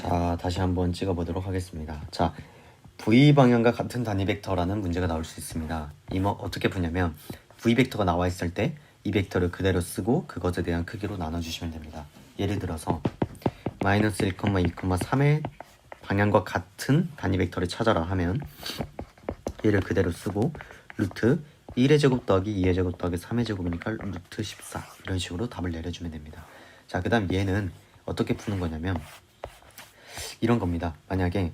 자, 다시 한번 찍어보도록 하겠습니다. 자, v 방향과 같은 단위 벡터라는 문제가 나올 수 있습니다. 이뭐 어떻게 푸냐면 v 벡터가 나와 있을 때 이 벡터를 그대로 쓰고 그것에 대한 크기로 나눠주시면 됩니다. 예를 들어서 마이너스 1, 2, 3의 방향과 같은 단위 벡터를 찾아라 하면 얘를 그대로 쓰고 루트 1의 제곱 더하기 2의 제곱 더하기 3의 제곱이니까 루트 14 이런 식으로 답을 내려주면 됩니다. 자, 그 다음 얘는 어떻게 푸는 거냐면 이런 겁니다. 만약에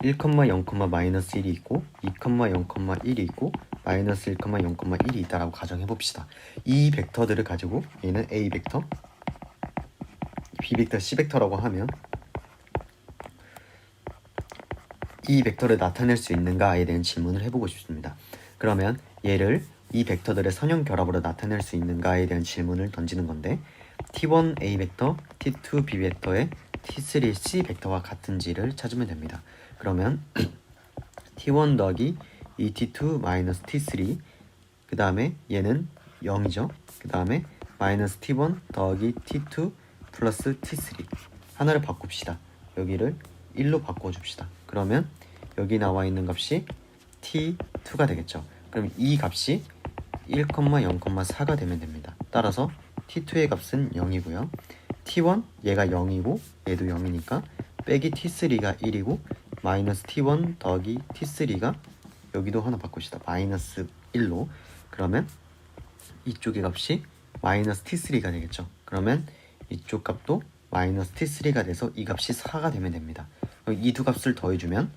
1, 0, 마이너스 1이 있고 2, 0, 1이 있고 마이너스 1, 0, 1이 있다라고 가정해봅시다. 이 벡터들을 가지고 얘는 A 벡터, B 벡터, C 벡터라고 하면 이 벡터를 나타낼 수 있는가에 대한 질문을 해보고 싶습니다. 그러면 얘를 이 벡터들의 선형 결합으로 나타낼 수 있는가에 대한 질문을 던지는 건데 T1 A 벡터, T2 B 벡터의 T3 C 벡터와 같은지를 찾으면 됩니다. 그러면 T1 더하기 2T2 마이너스 T3 그 다음에 얘는 0이죠. 그 다음에 마이너스 T1 더하기 T2 플러스 T3 하나를 바꿉시다. 여기를 1로 바꿔줍시다. 그러면 여기 나와 있는 값이 T2가 되겠죠. 그럼 이 값이 1, 0, 4가 되면 됩니다. 따라서 T2의 값은 0이고요. T1 얘가 0이고 얘도 0이니까 빼기 T3가 1이고 마이너스 T1 더하기 T3가 여기도 하나 바꿉시다. 마이너스 1로 그러면 이쪽의 값이 마이너스 T3가 되겠죠. 그러면 이쪽 값도 마이너스 T3가 돼서 이 값이 4가 되면 됩니다. 이 두 값을 더해주면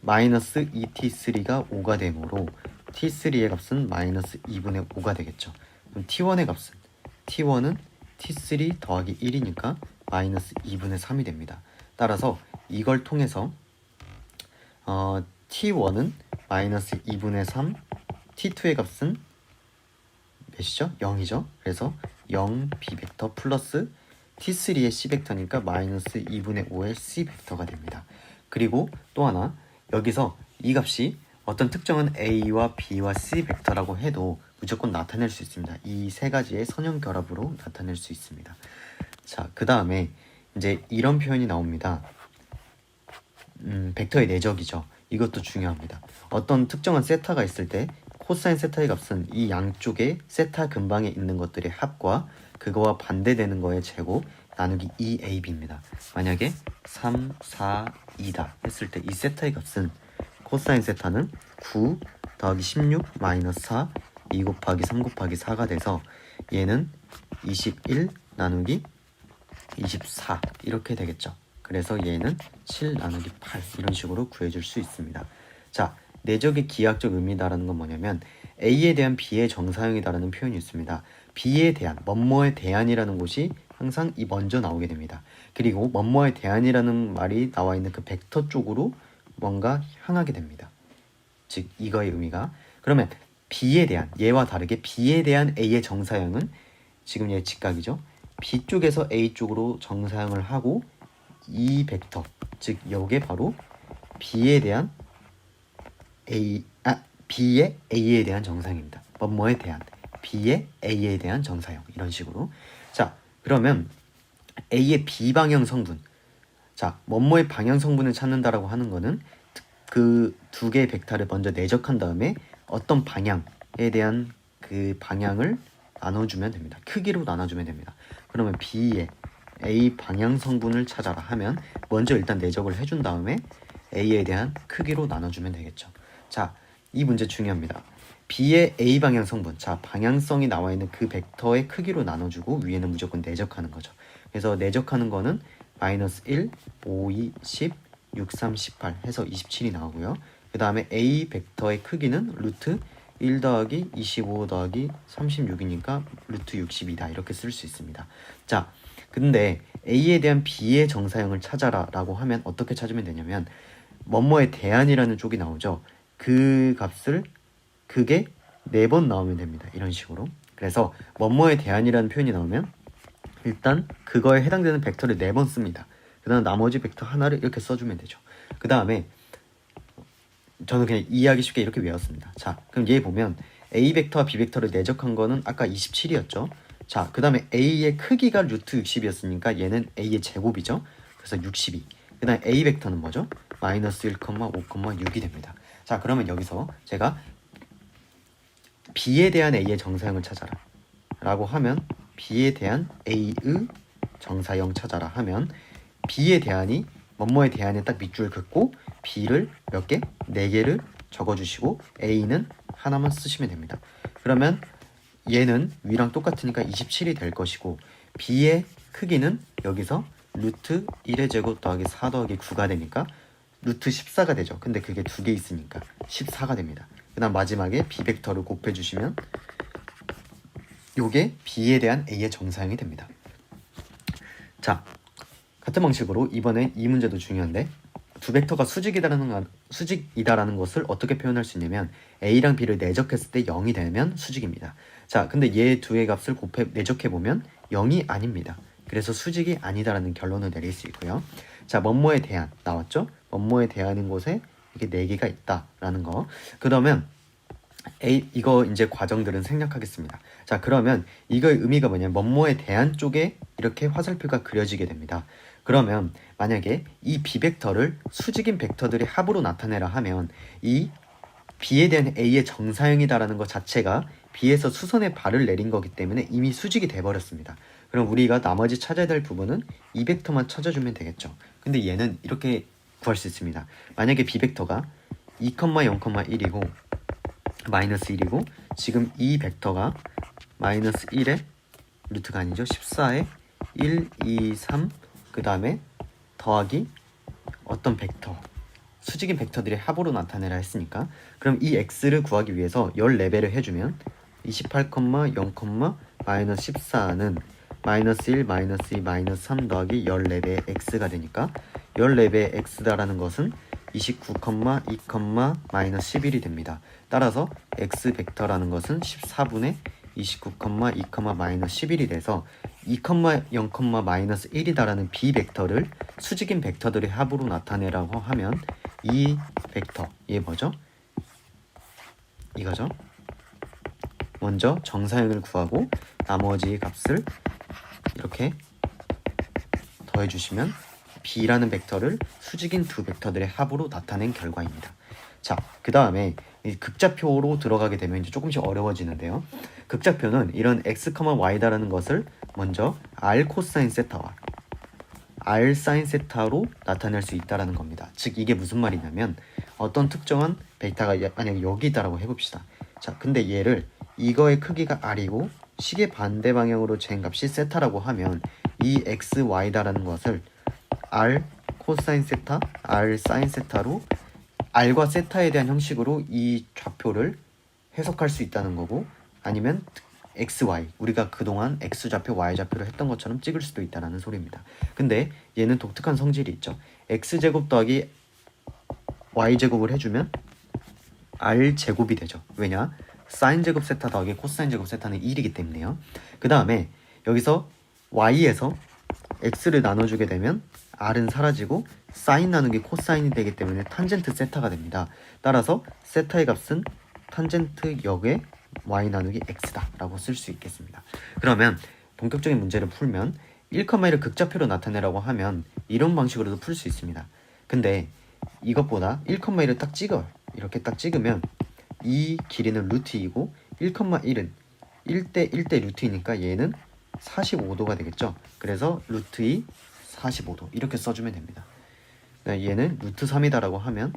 마이너스 2T3가 5가 되므로 T3의 값은 마이너스 2분의 5가 되겠죠. 그럼 T1의 값은 T1은 T3 더하기 1이니까 마이너스 2분의 3이 됩니다. 따라서 이걸 통해서 T1은 마이너스 2분의 3, T2의 값은 몇이죠? 0이죠. 그래서 0 B 벡터 플러스 T3의 C 벡터니까 마이너스 2분의 5의 C 벡터가 됩니다. 그리고 또 하나 여기서 이 값이 어떤 특정한 A와 B와 C 벡터라고 해도 무조건 나타낼 수 있습니다. 이 세 가지의 선형 결합으로 나타낼 수 있습니다. 자, 그 다음에 이제 이런 표현이 나옵니다. 벡터의 내적이죠. 이것도 중요합니다. 어떤 특정한 세타가 있을 때 코사인 세타의 값은 이 양쪽에 세타 근방에 있는 것들의 합과 그거와 반대되는 거의 제곱 나누기 2AB입니다. 만약에 3, 4, 2다 했을 때 이 세타의 값은 코사인 세타는 9 더하기 16 마이너스 4 2 곱하기 3 곱하기 4가 돼서 얘는 21 나누기 24 이렇게 되겠죠. 그래서 얘는 7 나누기 8 이런 식으로 구해줄 수 있습니다. 자, 내적의 기하학적 의미다라는 건 뭐냐면 A에 대한 B의 정사형이다라는 표현이 있습니다. B에 대한, 뭐뭐에 대한이라는 곳이 항상 이 먼저 나오게 됩니다. 그리고 뭐뭐에 대한이라는 말이 나와 있는 그 벡터 쪽으로 뭔가 향하게 됩니다. 즉 이거의 의미가 그러면 B에 대한, 얘와 다르게 B에 대한 A의 정사형은 지금 얘 직각이죠. B 쪽에서 A 쪽으로 정사형을 하고 이 벡터, 즉 요게 바로 B에 대한 B의 A에 대한 정사형입니다. 뭐뭐에 대한 B의 A에 대한 정사형 이런 식으로. 자, 그러면 A의 비방향 성분. 자, 뭐뭐의 방향 성분을 찾는다라고 하는 거는 그 두 개의 벡터를 먼저 내적한 다음에 어떤 방향에 대한 그 방향을 나눠주면 됩니다. 크기로 나눠주면 됩니다. 그러면 B의 A 방향 성분을 찾아라 하면 먼저 일단 내적을 해준 다음에 A에 대한 크기로 나눠주면 되겠죠. 자, 이 문제 중요합니다. B의 A 방향 성분, 자 방향성이 나와 있는 그 벡터의 크기로 나눠주고 위에는 무조건 내적하는 거죠. 그래서 내적하는 거는 마이너스 1, 5, 2, 10, 6, 3, 18 해서 27이 나오고요. 그 다음에 A 벡터의 크기는 루트 1 더하기 25 더하기 36이니까 루트 62다 이렇게 쓸 수 있습니다. 자, 근데 A에 대한 B의 정사형을 찾아라 라고 하면 어떻게 찾으면 되냐면 뭐뭐에 대한이라는 쪽이 나오죠. 그 값을 그게 4번 나오면 됩니다. 이런 식으로. 그래서 뭐뭐에 대한이라는 표현이 나오면 일단 그거에 해당되는 벡터를 4번 씁니다. 그 다음 나머지 벡터 하나를 이렇게 써주면 되죠. 그 다음에 저는 그냥 이해하기 쉽게 이렇게 외웠습니다. 자, 그럼 얘 보면 A 벡터와 B 벡터를 내적한 거는 아까 27이었죠. 자, 그 다음에 A의 크기가 루트 60이었으니까 얘는 A의 제곱이죠. 그래서 62. 그 다음에 A 벡터는 뭐죠? 마이너스 1, 5,6이 됩니다. 자, 그러면 여기서 제가 B에 대한 A의 정사형을 찾아라 라고 하면 B에 대한 A의 정사형 찾아라 하면 B의 대안이 뭐뭐의 대안에 딱 밑줄 긋고 B를 몇 개? 4개를 적어주시고 A는 하나만 쓰시면 됩니다. 그러면 얘는 위랑 똑같으니까 27이 될 것이고 B의 크기는 여기서 루트 1의 제곱 더하기 4 더하기 9가 되니까 루트 14가 되죠. 근데 그게 2개 있으니까 14가 됩니다. 그 다음 마지막에 B 벡터를 곱해주시면 요게 B에 대한 A의 정사형이 됩니다. 자, 같은 방식으로 이번에 이 문제도 중요한데 두 벡터가 수직이다라는 것을 어떻게 표현할 수 있냐면 A랑 B를 내적했을 때 0이 되면 수직입니다. 자, 근데 얘 두 의 값을 내적해보면 0이 아닙니다. 그래서 수직이 아니다라는 결론을 내릴 수 있고요. 자, 뭐뭐에 대한 나왔죠? 뭐뭐에 대한인 곳에 이게 4개가 있다라는 거. 그러면 이거 이제 과정들은 생략하겠습니다. 자, 그러면 이거의 의미가 뭐냐면 뭐뭐에 대한 쪽에 이렇게 화살표가 그려지게 됩니다. 그러면 만약에 이 B벡터를 수직인 벡터들의 합으로 나타내라 하면 이 B에 대한 A의 정사형이다라는 것 자체가 B에서 수선의 발을 내린 거기 때문에 이미 수직이 돼버렸습니다. 그럼 우리가 나머지 찾아야 될 부분은 이 벡터만 찾아주면 되겠죠. 근데 얘는 이렇게 구할 수 있습니다. 만약에 B벡터가 2, 0,1이고 마이너스 1이고 지금 이 벡터가 마이너스 1의 루트가 아니죠. 14에 1, 2, 3 그 다음에 더하기 어떤 벡터 수직인 벡터들의 합으로 나타내라 했으니까 그럼 이 x를 구하기 위해서 14배를 해주면 28, 0, 마이너스 14는 마이너스 1, 마이너스 2, 마이너스 3 더하기 14배의 x가 되니까 14배의 x다라는 것은 29, 2, 마이너스 11이 됩니다. 따라서 x 벡터라는 것은 14분의 29, 2, 마이너스 11이 돼서 2, 0, 마이너스 1이다라는 b 벡터를 수직인 벡터들의 합으로 나타내라고 하면 이 벡터, 얘 뭐죠? 이거죠? 먼저 정사형을 구하고 나머지 값을 이렇게 더해주시면 b라는 벡터를 수직인 두 벡터들의 합으로 나타낸 결과입니다. 자, 그 다음에 극좌표로 들어가게 되면 이제 조금씩 어려워지는데요. 극좌표는 이런 x, y다라는 것을 먼저 r 코사인 세타와 r 사인 세타로 나타낼 수 있다라는 겁니다. 즉 이게 무슨 말이냐면 어떤 특정한 베타가 만약에 여기다라고 해봅시다. 자, 근데 얘를 이거의 크기가 r이고 시계 반대 방향으로 재는 값이 세타라고 하면 이 x, y다라는 것을 r 코사인 세타, r 사인 세타로 r과 세타에 대한 형식으로 이 좌표를 해석할 수 있다는 거고 아니면 x, y 우리가 그동안 x좌표, y좌표를 했던 것처럼 찍을 수도 있다는 소리입니다. 근데 얘는 독특한 성질이 있죠. x제곱 더하기 y제곱을 해주면 r제곱이 되죠. 왜냐? 사인제곱 세타 더하기 코사인제곱 세타는 1이기 때문에요. 그 다음에 여기서 y에서 x를 나눠주게 되면 r은 사라지고 사인 나누기 코사인이 되기 때문에 탄젠트 세타가 됩니다. 따라서 세타의 값은 탄젠트 역의 y 나누기 x다 라고 쓸 수 있겠습니다. 그러면 본격적인 문제를 풀면 1,1을 극좌표로 나타내라고 하면 이런 방식으로도 풀 수 있습니다. 근데 이것보다 1,1을 딱 찍어요. 이렇게 딱 찍으면 이 길이는 루트 2고 1,1은 1대 1대 루트이니까 얘는 45도가 되겠죠. 그래서 루트 2 45도 이렇게 써주면 됩니다. 얘는 루트 3이다라고 하면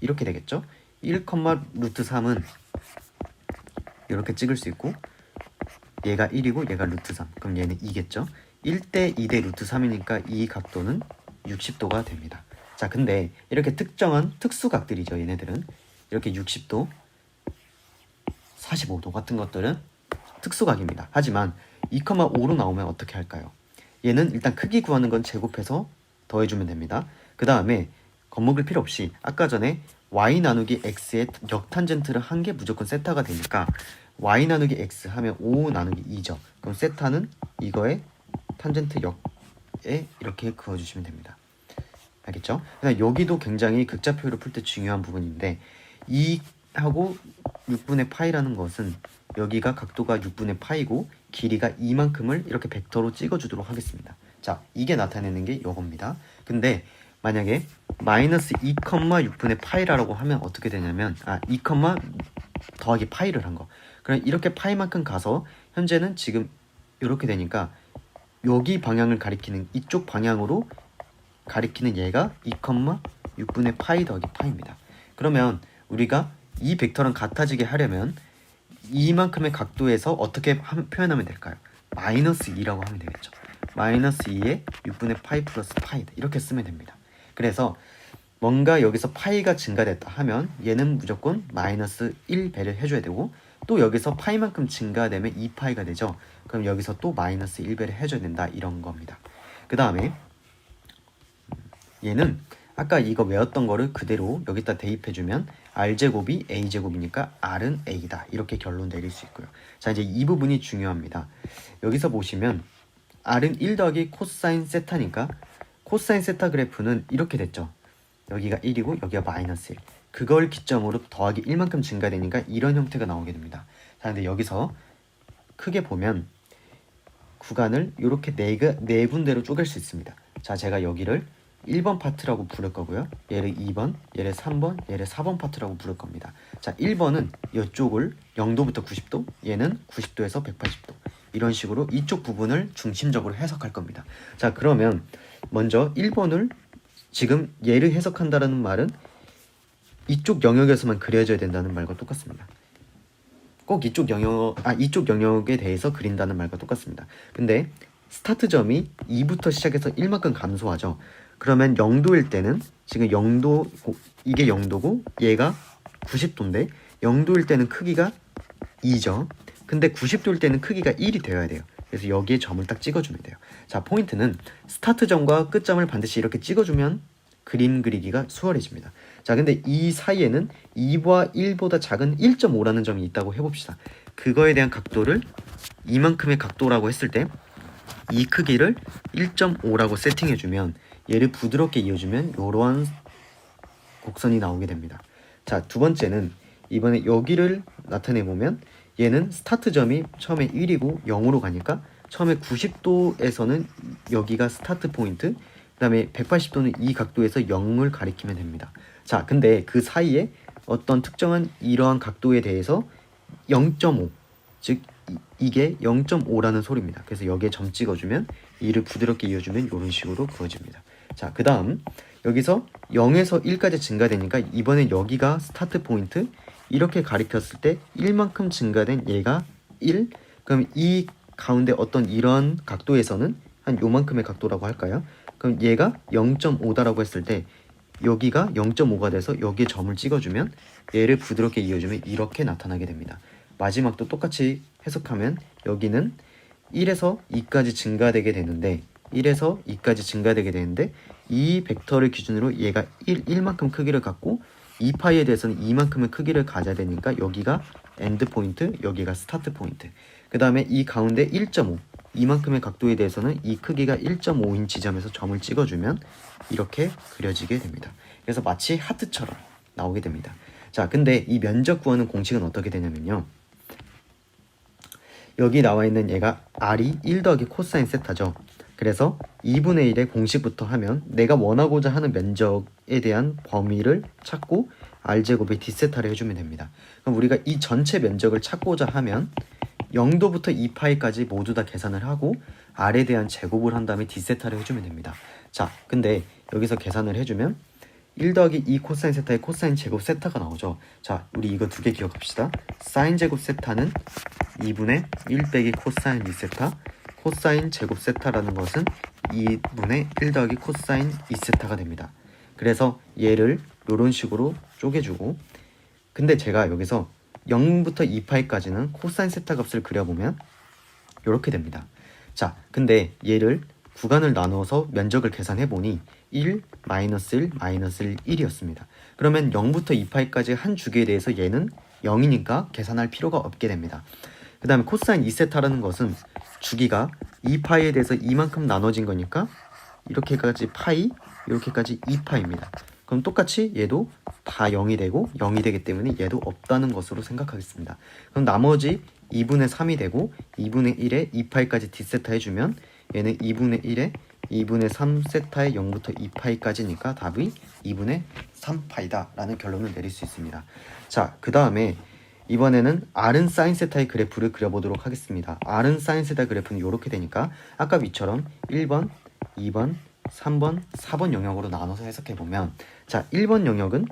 이렇게 되겠죠. 1, 루트 3은 이렇게 찍을 수 있고 얘가 1이고 얘가 루트 3 그럼 얘는 2겠죠. 1대 2대 루트 3이니까 이 각도는 60도가 됩니다. 자, 근데 이렇게 특정한 특수각들이죠. 얘네들은 이렇게 60도 45도 같은 것들은 특수각입니다. 하지만 2,5로 나오면 어떻게 할까요? 얘는 일단 크기 구하는 건 제곱해서 더해주면 됩니다. 그 다음에 겁먹을 필요 없이 아까 전에 y 나누기 x의 역탄젠트를 한 게 무조건 세타가 되니까 y 나누기 x 하면 5 나누기 2죠. 그럼 세타는 이거의 탄젠트 역에 이렇게 그어주시면 됩니다. 알겠죠? 여기도 굉장히 극좌표를 풀 때 중요한 부분인데 2하고 6분의 파이라는 것은 여기가 각도가 6분의 파이고 길이가 이만큼을 이렇게 벡터로 찍어주도록 하겠습니다. 자, 자, 이게 나타내는 게 요겁니다. 근데 만약에 마이너스 2,6분의 파이라고 하면 어떻게 되냐면 2, 더하기 파이를 한 거. 그럼 이렇게 파이만큼 가서 현재는 지금 이렇게 되니까 여기 방향을 가리키는 이쪽 방향으로 가리키는 얘가 2,6분의 파이 더하기 파이입니다. 그러면 우리가 이 벡터랑 같아지게 하려면 이만큼의 각도에서 어떻게 표현하면 될까요? 마이너스 2라고 하면 되겠죠. 마이너스 2에 6분의 파이 플러스 파이 이렇게 쓰면 됩니다. 그래서 뭔가 여기서 파이가 증가됐다 하면 얘는 무조건 마이너스 1배를 해줘야 되고 또 여기서 파이만큼 증가되면 2파이가 되죠. 그럼 여기서 또 마이너스 1배를 해줘야 된다 이런 겁니다. 그 다음에 얘는 아까 이거 외웠던 거를 그대로 여기다 대입해주면 r제곱이 a제곱이니까 r은 a다 이렇게 결론 내릴 수 있고요. 자, 이제 이 부분이 중요합니다. 여기서 보시면 r은 1 더하기 코사인 세타니까 코사인 세타 그래프는 이렇게 됐죠. 여기가 1이고 여기가 마이너스 1. 그걸 기점으로 더하기 1만큼 증가되니까 이런 형태가 나오게 됩니다. 자, 근데 여기서 크게 보면 구간을 이렇게 네 군데로 쪼갤 수 있습니다. 자, 제가 여기를 1번 파트라고 부를 거고요. 얘를 2번, 얘를 3번, 얘를 4번 파트라고 부를 겁니다. 자, 1번은 이쪽을 0도부터 90도, 얘는 90도에서 180도 이런 식으로 이쪽 부분을 중심적으로 해석할 겁니다. 자, 그러면 먼저 1번을 지금 얘를 해석한다는 말은 이쪽 영역에서만 그려져야 된다는 말과 똑같습니다. 꼭 이쪽 영역에 대해서 그린다는 말과 똑같습니다. 근데 스타트점이 2부터 시작해서 1만큼 감소하죠. 그러면 0도일 때는 지금 0도 이게 0도고 얘가 90도인데 0도일 때는 크기가 2죠. 근데 90도일 때는 크기가 1이 되어야 돼요. 그래서 여기에 점을 딱 찍어주면 돼요. 자, 포인트는 스타트점과 끝점을 반드시 이렇게 찍어주면 그림 그리기가 수월해집니다. 자, 근데 이 사이에는 2와 1보다 작은 1.5라는 점이 있다고 해봅시다. 그거에 대한 각도를 이만큼의 각도라고 했을 때 이 크기를 1.5라고 세팅해주면 얘를 부드럽게 이어주면 이러한 곡선이 나오게 됩니다. 자, 두 번째는 이번에 여기를 나타내보면 얘는 스타트점이 처음에 1이고 0으로 가니까 처음에 90도에서는 여기가 스타트 포인트, 그 다음에 180도는 이 각도에서 0을 가리키면 됩니다. 자, 근데 그 사이에 어떤 특정한 이러한 각도에 대해서 0.5, 즉 이게 0.5라는 소리입니다. 그래서 여기에 점 찍어주면 이를 부드럽게 이어주면 이런 식으로 그어집니다. 자, 그 다음 여기서 0에서 1까지 증가되니까 이번엔 여기가 스타트 포인트, 이렇게 가리켰을 때 1만큼 증가된 얘가 1, 그럼 이 가운데 어떤 이런 각도에서는 한 요만큼의 각도라고 할까요? 그럼 얘가 0.5다라고 했을 때 여기가 0.5가 돼서 여기에 점을 찍어주면 얘를 부드럽게 이어주면 이렇게 나타나게 됩니다. 마지막도 똑같이 해석하면 여기는 1에서 2까지 증가되게 되는데 1에서 2까지 증가되게 되는데 이 벡터를 기준으로 얘가 1만큼 크기를 갖고 2파이에 대해서는 이만큼의 크기를 가져야 되니까 여기가 엔드 포인트, 여기가 스타트 포인트. 그 다음에 이 가운데 1.5 이만큼의 각도에 대해서는 이 크기가 1.5인 지점에서 점을 찍어주면 이렇게 그려지게 됩니다. 그래서 마치 하트처럼 나오게 됩니다. 자, 근데 이 면적 구하는 공식은 어떻게 되냐면요, 여기 나와 있는 얘가 r이 1 더하기 코사인 세타죠. 그래서 2분의 1의 공식부터 하면 내가 원하고자 하는 면적에 대한 범위를 찾고 r제곱의 d세타를 해주면 됩니다. 그럼 우리가 이 전체 면적을 찾고자 하면 0도부터 2파이까지 모두 다 계산을 하고 r에 대한 제곱을 한 다음에 d세타를 해주면 됩니다. 자, 근데 여기서 계산을 해주면 1 더하기 2 코사인 세타의 코사인 제곱 세타가 나오죠. 자, 우리 이거 두 개 기억합시다. 사인 제곱 세타는 2분의 1 빼기 코사인 2세타, 코사인 제곱 세타라는 것은 2분의 1 더하기 코사인 2세타가 됩니다. 그래서 얘를 이런 식으로 쪼개주고, 근데 제가 여기서 0부터 2파이까지는 코사인 세타 값을 그려보면 이렇게 됩니다. 자, 근데 얘를 구간을 나누어서 면적을 계산해보니 1, 마이너스 1, 마이너스 1, 1이었습니다. 그러면 0부터 2파이까지 한 주기에 대해서 얘는 0이니까 계산할 필요가 없게 됩니다. 그 다음에 코사인 2세타라는 것은 주기가 2파이에 대해서 이만큼 나눠진 거니까 이렇게까지 파이, 이렇게까지 2파입니다. 그럼 똑같이 얘도 다 0이 되고 0이 되기 때문에 얘도 없다는 것으로 생각하겠습니다. 그럼 나머지 2분의 3이 되고 2분의 1에 2파이까지 d세타 해주면 얘는 2분의 1에 2분의 3 세타의 0부터 2파이까지니까 답이 2분의 3파이다 라는 결론을 내릴 수 있습니다. 자, 그 다음에 이번에는 R은 사인 세타의 그래프를 그려보도록 하겠습니다. R은 사인 세타 그래프는 이렇게 되니까 아까 위처럼 1번, 2번, 3번, 4번 영역으로 나눠서 해석해보면, 자, 1번 영역은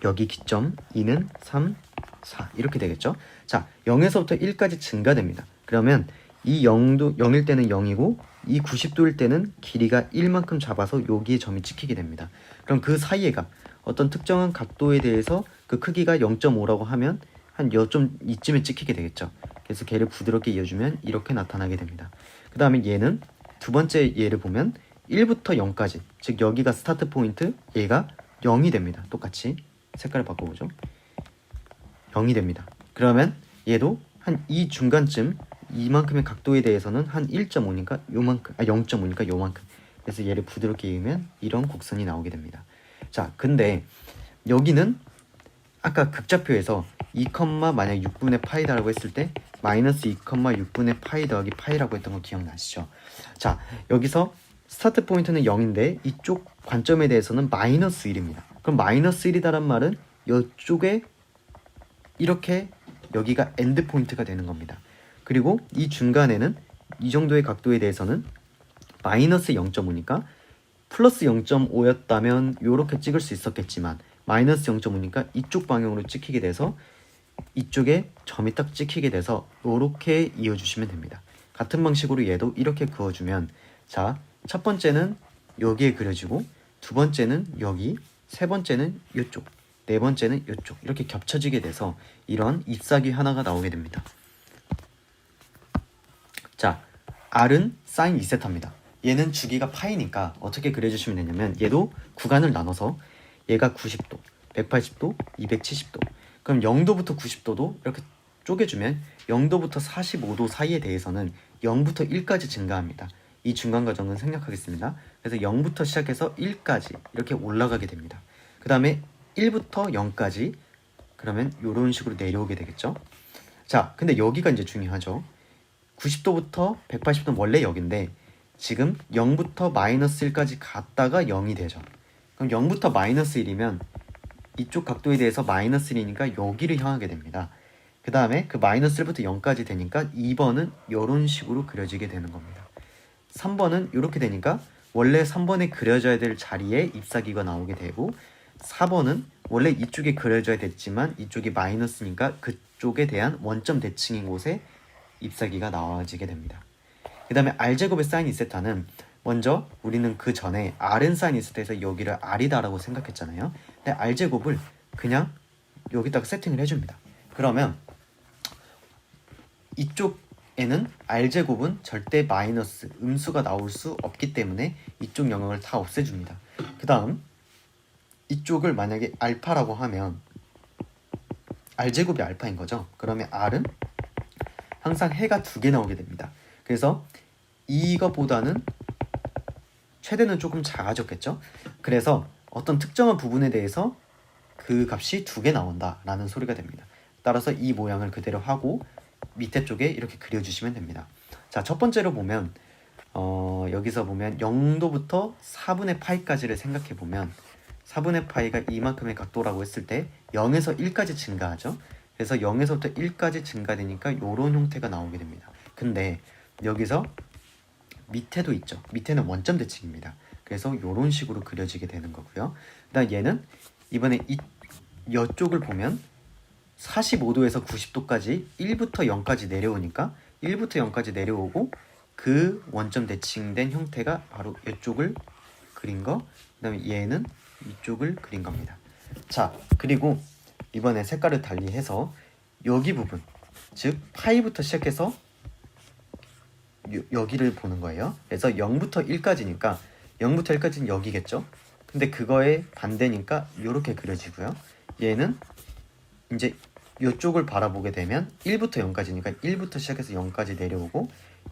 여기 기점, 2는 3, 4 이렇게 되겠죠. 자, 0에서부터 1까지 증가됩니다. 그러면 이 0일 때는 0이고 이 90도일 때는 길이가 1만큼 잡아서 여기에 점이 찍히게 됩니다. 그럼 그 사이의 값, 어떤 특정한 각도에 대해서 그 크기가 0.5라고 하면 한 요점 이쯤에 찍히게 되겠죠. 그래서 걔를 부드럽게 이어주면 이렇게 나타나게 됩니다. 그 다음에 얘는 두 번째 얘를 보면 1부터 0까지, 즉 여기가 스타트 포인트, 얘가 0이 됩니다. 똑같이 색깔을 바꿔보죠. 0이 됩니다. 그러면 얘도 한 이 중간쯤 이만큼의 각도에 대해서는 한 1.5니까 요만큼, 0.5니까 요만큼. 그래서 얘를 부드럽게 이으면 이런 곡선이 나오게 됩니다. 자, 근데 여기는 아까 극좌표에서 2, 만약 6분의 파이다라고 했을 때 마이너스 2, 6분의 파이 더하기 파이라고 했던 거 기억나시죠? 자, 여기서 스타트 포인트는 0인데 이쪽 관점에 대해서는 마이너스 1입니다. 그럼 마이너스 1이다란 말은 이쪽에 이렇게 여기가 엔드 포인트가 되는 겁니다. 그리고 이 중간에는 이 정도의 각도에 대해서는 마이너스 0.5니까 플러스 0.5였다면 이렇게 찍을 수 있었겠지만 마이너스 0.5니까 이쪽 방향으로 찍히게 돼서 이쪽에 점이 딱 찍히게 돼서 이렇게 이어주시면 됩니다. 같은 방식으로 얘도 이렇게 그어주면, 자, 첫 번째는 여기에 그려지고 두 번째는 여기, 세 번째는 이쪽, 네 번째는 이쪽 이렇게 겹쳐지게 돼서 이런 잎사귀 하나가 나오게 됩니다. 자, R은 사인 2세타입니다. 얘는 주기가 파이니까 어떻게 그려주시면 되냐면 얘도 구간을 나눠서 얘가 90도, 180도, 270도, 그럼 0도부터 90도도 이렇게 쪼개주면 0도부터 45도 사이에 대해서는 0부터 1까지 증가합니다. 이 중간 과정은 생략하겠습니다. 그래서 0부터 시작해서 1까지 이렇게 올라가게 됩니다. 그 다음에 1부터 0까지 그러면 이런 식으로 내려오게 되겠죠. 자, 근데 여기가 이제 중요하죠. 90도부터 180도는 원래 여기인데 지금 0부터 마이너스 1까지 갔다가 0이 되죠. 그럼 0부터 마이너스 1이면 이쪽 각도에 대해서 마이너스 1이니까 여기를 향하게 됩니다. 그 다음에 그 마이너스 1부터 0까지 되니까 2번은 이런 식으로 그려지게 되는 겁니다. 3번은 이렇게 되니까 원래 3번에 그려져야 될 자리에 잎사귀가 나오게 되고 4번은 원래 이쪽에 그려져야 됐지만 이쪽이 마이너스니까 그쪽에 대한 원점 대칭인 곳에 잎사귀가 나와지게 됩니다. 그 다음에 R제곱의 사인 2세타는 먼저 우리는 그 전에 R은 사인 2세타에서 여기를 R이다라고 생각했잖아요. 근데 R제곱을 그냥 여기다가 세팅을 해줍니다. 그러면 이쪽에는 R제곱은 절대 마이너스 음수가 나올 수 없기 때문에 이쪽 영역을 다 없애줍니다. 그 다음 이쪽을 만약에 알파라고 하면 R제곱이 알파인 거죠. 그러면 R은 항상 해가 두 개 나오게 됩니다. 그래서 이거보다는 최대는 조금 작아졌겠죠. 그래서 어떤 특정한 부분에 대해서 그 값이 두 개 나온다라는 소리가 됩니다. 따라서 이 모양을 그대로 하고 밑에 쪽에 이렇게 그려주시면 됩니다. 자, 첫 번째로 보면 여기서 보면 0도부터 4분의 파이까지를 생각해 보면 4분의 파이가 이만큼의 각도라고 했을 때 0에서 1까지 증가하죠. 그래서 0에서부터 1까지 증가되니까 이런 형태가 나오게 됩니다. 근데 여기서 밑에도 있죠. 밑에는 원점 대칭입니다. 그래서 이런 식으로 그려지게 되는 거고요. 그다음 얘는 이번에 이쪽을 보면 45도에서 90도까지 1부터 0까지 내려오니까 1부터 0까지 내려오고 그 원점 대칭된 형태가 바로 이쪽을 그린 거, 그 다음에 얘는 이쪽을 그린 겁니다. 자, 그리고 이번에 색깔을 달리해서 여기 부분, 즉 파이부터 시작해서 여기를 보는 거예요. 그래서 0부터 1까지니까 0부터 1까지는 여기겠죠. 근데 그거의 반대니까 이렇게 그려지고요. 얘는 이제 이쪽을 바라보게 되면 1부터 0까지니까 1부터 시작해서 0까지 내려오고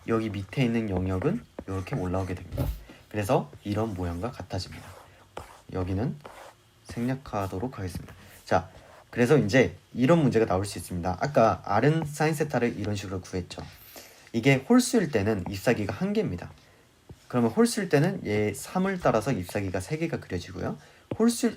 여기 밑에 있는 영역은 이렇게 올라오게 됩니다. 그래서 이런 모양과 같아집니다. 여기는 생략하도록 하겠습니다. 자, 그래서 이제 이런 문제가 나올 수 있습니다. 아까 R은 사인 세타를 이런 식으로 구했죠. 이게 홀수일 때는 잎사귀가 한 개입니다. 그러면 홀수일 때는 얘 3을 따라서 잎사귀가 3개가 그려지고요.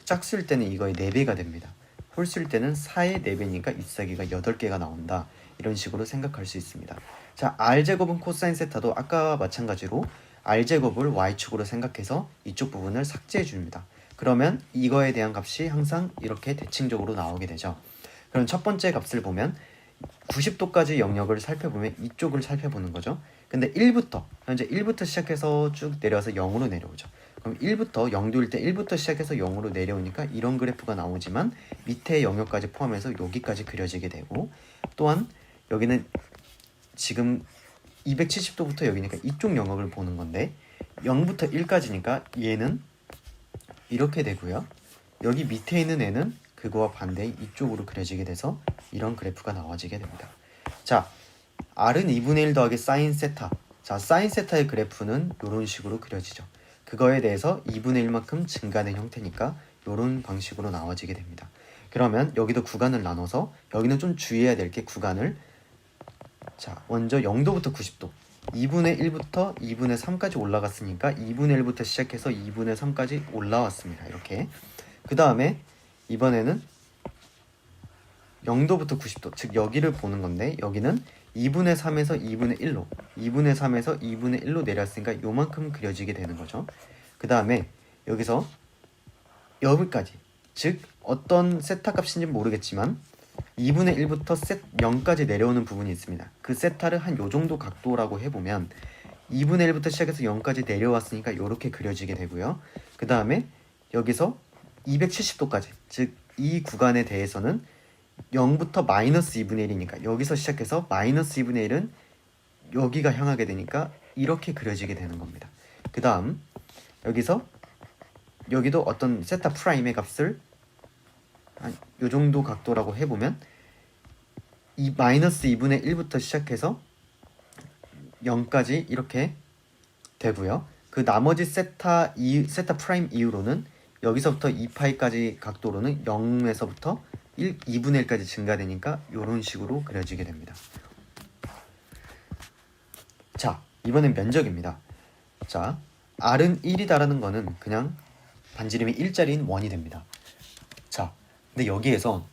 짝수일 때는 이거의 4배가 됩니다. 홀수일 때는 4의 4배니까 잎사귀가 8개가 나온다. 이런 식으로 생각할 수 있습니다. 자, r제곱은 코사인 세타도 아까 마찬가지로 r제곱을 y축으로 생각해서 이쪽 부분을 삭제해 줍니다. 그러면 이거에 대한 값이 항상 이렇게 대칭적으로 나오게 되죠. 그럼 첫 번째 값을 보면 90도까지 영역을 살펴보면 이쪽을 살펴보는 거죠. 근데 1부터 현재 1부터 시작해서 쭉 내려와서 0으로 내려오죠. 그럼 1부터 0도일 때 1부터 시작해서 0으로 내려오니까 이런 그래프가 나오지만 밑에 영역까지 포함해서 여기까지 그려지게 되고, 또한 여기는 지금 270도부터 여기니까 이쪽 영역을 보는 건데 0부터 1까지니까 얘는 이렇게 되고요. 여기 밑에 있는 애는 그거와 반대의 이쪽으로 그려지게 돼서 이런 그래프가 나와지게 됩니다. 자, R은 2분의 1 더하기 사인 세타. 자, 사인 세타의 그래프는 이런 식으로 그려지죠. 그거에 대해서 2분의 1만큼 증가된 형태니까 이런 방식으로 나와지게 됩니다. 그러면 여기도 구간을 나눠서 여기는 좀 주의해야 될 게 구간을, 자, 먼저 0도부터 90도 2분의 1부터 2분의 3까지 올라갔으니까 2분의 1부터 시작해서 2분의 3까지 올라왔습니다. 이렇게. 그 다음에 이번에는 0도부터 90도, 즉 여기를 보는 건데 여기는 2분의 3에서 2분의 1로 2분의 3에서 2분의 1로 내렸으니까 요만큼 그려지게 되는 거죠. 그 다음에 여기서 여기까지, 즉 어떤 세타 값인지 모르겠지만 2분의 1부터 0까지 내려오는 부분이 있습니다. 그 세타를 한 요정도 각도라고 해보면 2분의 1부터 시작해서 0까지 내려왔으니까 이렇게 그려지게 되고요. 그 다음에 여기서 270도까지, 즉 이 구간에 대해서는 0부터 마이너스 2분의 1이니까 여기서 시작해서 마이너스 2분의 1은 여기가 향하게 되니까 이렇게 그려지게 되는 겁니다. 그 다음 여기서 여기도 어떤 세타 프라임의 값을 한 요정도 각도라고 해보면 이 마이너스 2분의 1부터 시작해서 0까지 이렇게 되고요. 그 나머지 세타 프라임 이후로는 여기서부터 2파이까지 각도로는 0에서부터 2분의 1까지 증가되니까 이런 식으로 그려지게 됩니다. 자, 이번엔 면적입니다. 자, R은 1이다라는 거는 그냥 반지름이 1짜리인 1이 됩니다. 자, 근데 여기에서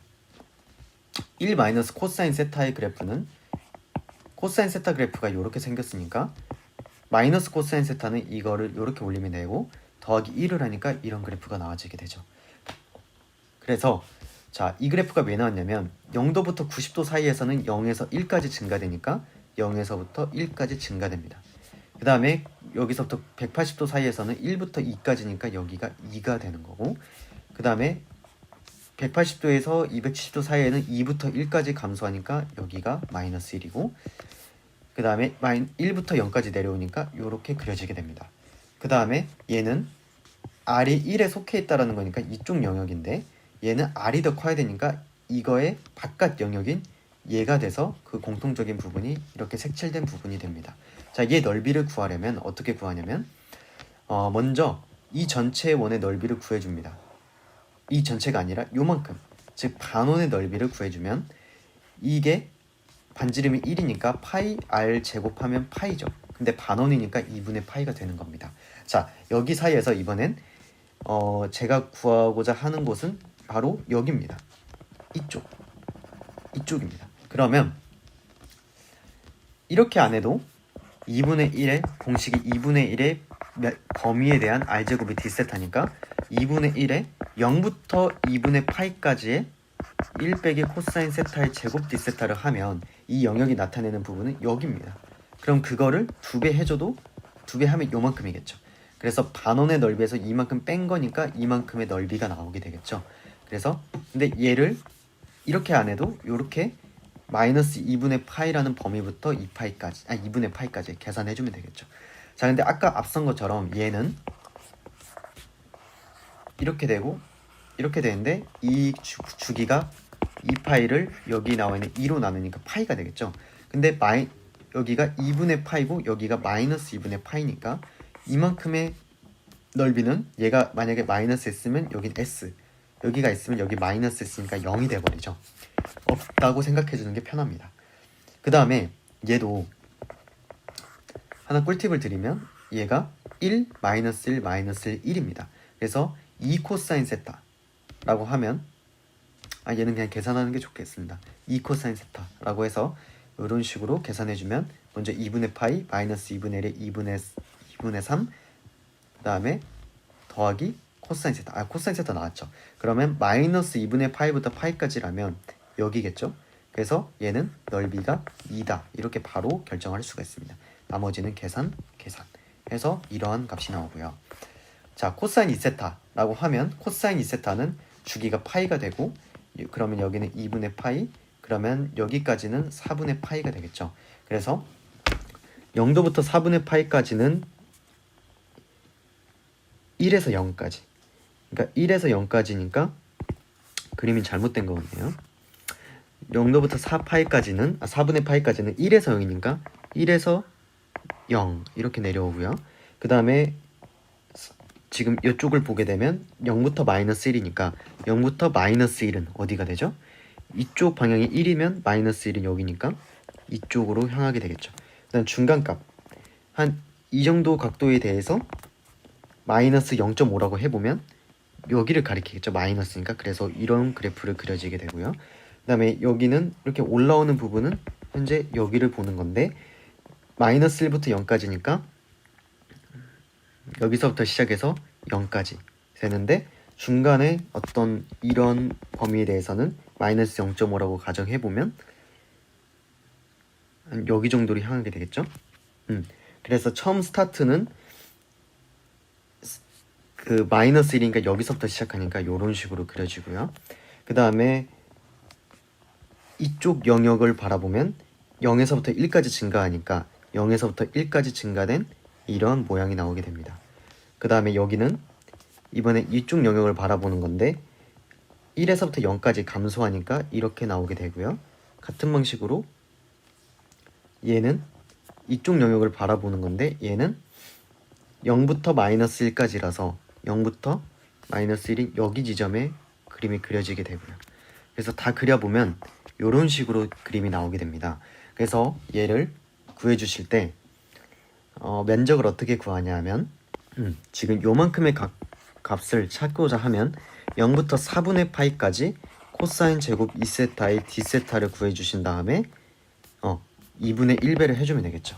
1 마이너스 코사인 세타의 그래프는, 코사인 세타 그래프가 이렇게 생겼으니까 마이너스 코사인 세타는 이거를 이렇게 올리면 되고 더하기 1을 하니까 이런 그래프가 나와지게 되죠. 그래서 자, 이 그래프가 왜 나왔냐면 0도부터 90도 사이에서는 0에서 1까지 증가되니까 0에서부터 1까지 증가됩니다. 그 다음에 여기서부터 180도 사이에서는 1부터 2까지니까 여기가 2가 되는 거고, 그 다음에 180도에서 270도 사이에는 2부터 1까지 감소하니까 여기가 마이너스 1이고, 그 다음에 1부터 0까지 내려오니까 이렇게 그려지게 됩니다. 그 다음에 얘는 R이 1에 속해 있다는 거니까 이쪽 영역인데 얘는 R이 더 커야 되니까 이거의 바깥 영역인 얘가 돼서 그 공통적인 부분이 이렇게 색칠된 부분이 됩니다. 자, 얘 넓이를 구하려면 어떻게 구하냐면 먼저 이 전체의 원의 넓이를 구해줍니다. 이 전체가 아니라 요만큼, 즉 반원의 넓이를 구해주면 이게 반지름이 1이니까 파이 r 제곱하면 파이죠. 근데 반원이니까 2분의 파이가 되는 겁니다. 자, 여기 사이에서 이번엔 제가 구하고자 하는 곳은 바로 여기입니다. 이쪽입니다. 그러면 이렇게 안 해도 2분의 1의 공식이 2분의 1의 범위에 대한 r제곱이 d세타니까 2분의 1의 0부터 2분의 파이까지의 1 빼기 코사인 세타의 제곱 d세타를 하면 이 영역이 나타내는 부분은 여기입니다. 그럼 그거를 2배 해줘도 2배 하면 요만큼이겠죠. 그래서 반원의 넓이에서 이만큼 뺀 거니까 이만큼의 넓이가 나오게 되겠죠. 그래서 근데 얘를 이렇게 안 해도 이렇게 마이너스 2분의 파이라는 범위부터 2분의 파이까지 계산해주면 되겠죠. 자, 근데 아까 앞선 것처럼 얘는 이렇게 되고 이렇게 되는데 이 주기가 2파이를 여기 나와 있는 2로 나누니까 파이가 되겠죠. 근데 여기가 2분의 파이고 여기가 마이너스 2분의 파이니까 이만큼의 넓이는 얘가 만약에 마이너스 S면 여긴 S, 여기가 S면 여기 마이너스 S니까 0이 돼버리죠. 없다고 생각해주는 게 편합니다. 그 다음에 얘도 하나 꿀팁을 드리면 얘가 1 마이너스 1 마이너스 1입니다. 그래서 2 코사인 세타라고 하면 얘는 그냥 계산하는 게 좋겠습니다. 2 코사인 세타라고 해서 이런 식으로 계산해주면 먼저 2분의 파이 마이너스 2분의 1에 2분의 3 그 다음에 더하기 코사인 세타. 코사인 세타 나왔죠. 그러면 마이너스 2분의 파이부터 파이까지라면 여기겠죠. 그래서 얘는 넓이가 2다. 이렇게 바로 결정할 수가 있습니다. 나머지는 계산 해서 이러한 값이 나오고요. 자, 코사인 2세타라고 하면 코사인 2세타는 주기가 파이가 되고 그러면 여기는 2분의 파이 그러면 여기까지는 4분의 파이가 되겠죠. 그래서 0도부터 4분의 파이까지는 1에서 0까지 그러니까 1에서 0까지니까 그림이 잘못된 거 같네요. 0도부터 4파이까지는 4분의 파이까지는 1에서 0이니까 1에서 0 이렇게 내려오고요. 그 다음에 지금 이쪽을 보게 되면 0부터 마이너스 1이니까 0부터 마이너스 1은 어디가 되죠? 이쪽 방향이 1이면 마이너스 1은 여기니까 이쪽으로 향하게 되겠죠. 그 다음 중간값 한 이 정도 각도에 대해서 마이너스 0.5라고 해보면 여기를 가리키겠죠. 마이너스니까. 그래서 이런 그래프를 그려지게 되고요. 그 다음에 여기는 이렇게 올라오는 부분은 현재 여기를 보는 건데 마이너스 1부터 0까지니까 여기서부터 시작해서 0까지 되는데 중간에 어떤 이런 범위에 대해서는 마이너스 0.5라고 가정해보면 여기 정도로 향하게 되겠죠. 그래서 처음 스타트는 그 마이너스 1이니까 여기서부터 시작하니까 이런 식으로 그려지고요. 그 다음에 이쪽 영역을 바라보면 0에서부터 1까지 증가하니까 0에서부터 1까지 증가된 이런 모양이 나오게 됩니다. 그 다음에 여기는 이번에 이쪽 영역을 바라보는 건데 1에서부터 0까지 감소하니까 이렇게 나오게 되고요. 같은 방식으로 얘는 이쪽 영역을 바라보는 건데 얘는 0부터 마이너스 1까지라서 0부터 마이너스 1인 여기 지점에 그림이 그려지게 되고요. 그래서 다 그려보면 이런 식으로 그림이 나오게 됩니다. 그래서 얘를 구해주실 때 면적을 어떻게 구하냐 하면 지금 요만큼의 값을 찾고자 하면 0부터 4분의 파이까지 코사인 제곱 2세타의 d세타를 구해주신 다음에 2분의 1배를 해주면 되겠죠.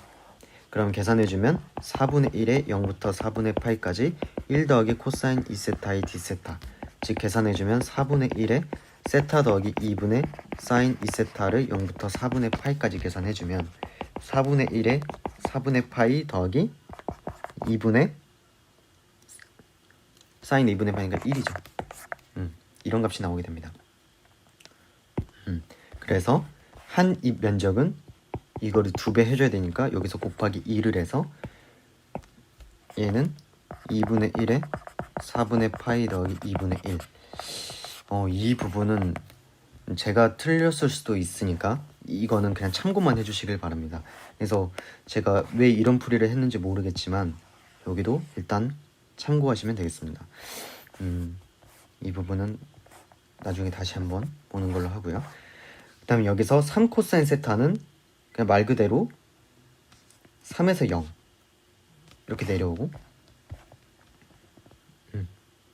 그럼 계산해주면 4분의 1에 0부터 4분의 파이까지 1 더하기 코사인 2세타의 d세타 즉 계산해주면 4분의 1에 세타 더하기 2분의 사인 2세타를 0부터 4분의 파이까지 계산해주면 4분의 1에 4분의 파이 더하기 2분의 사인 2분의 파이니까 1이죠. 이런 값이 나오게 됩니다. 그래서 한 입 면적은 이거를 2배 해줘야 되니까 여기서 곱하기 2를 해서 얘는 2분의 1에 4분의 파이 더하기 2분의 1 이 부분은 제가 틀렸을 수도 있으니까 이거는 그냥 참고만 해주시길 바랍니다. 그래서 제가 왜 이런 풀이를 했는지 모르겠지만 여기도 일단 참고하시면 되겠습니다. 이 부분은 나중에 다시 한번 보는 걸로 하고요. 그 다음에 여기서 3코사인 세타는 그냥 말 그대로 3에서 0 이렇게 내려오고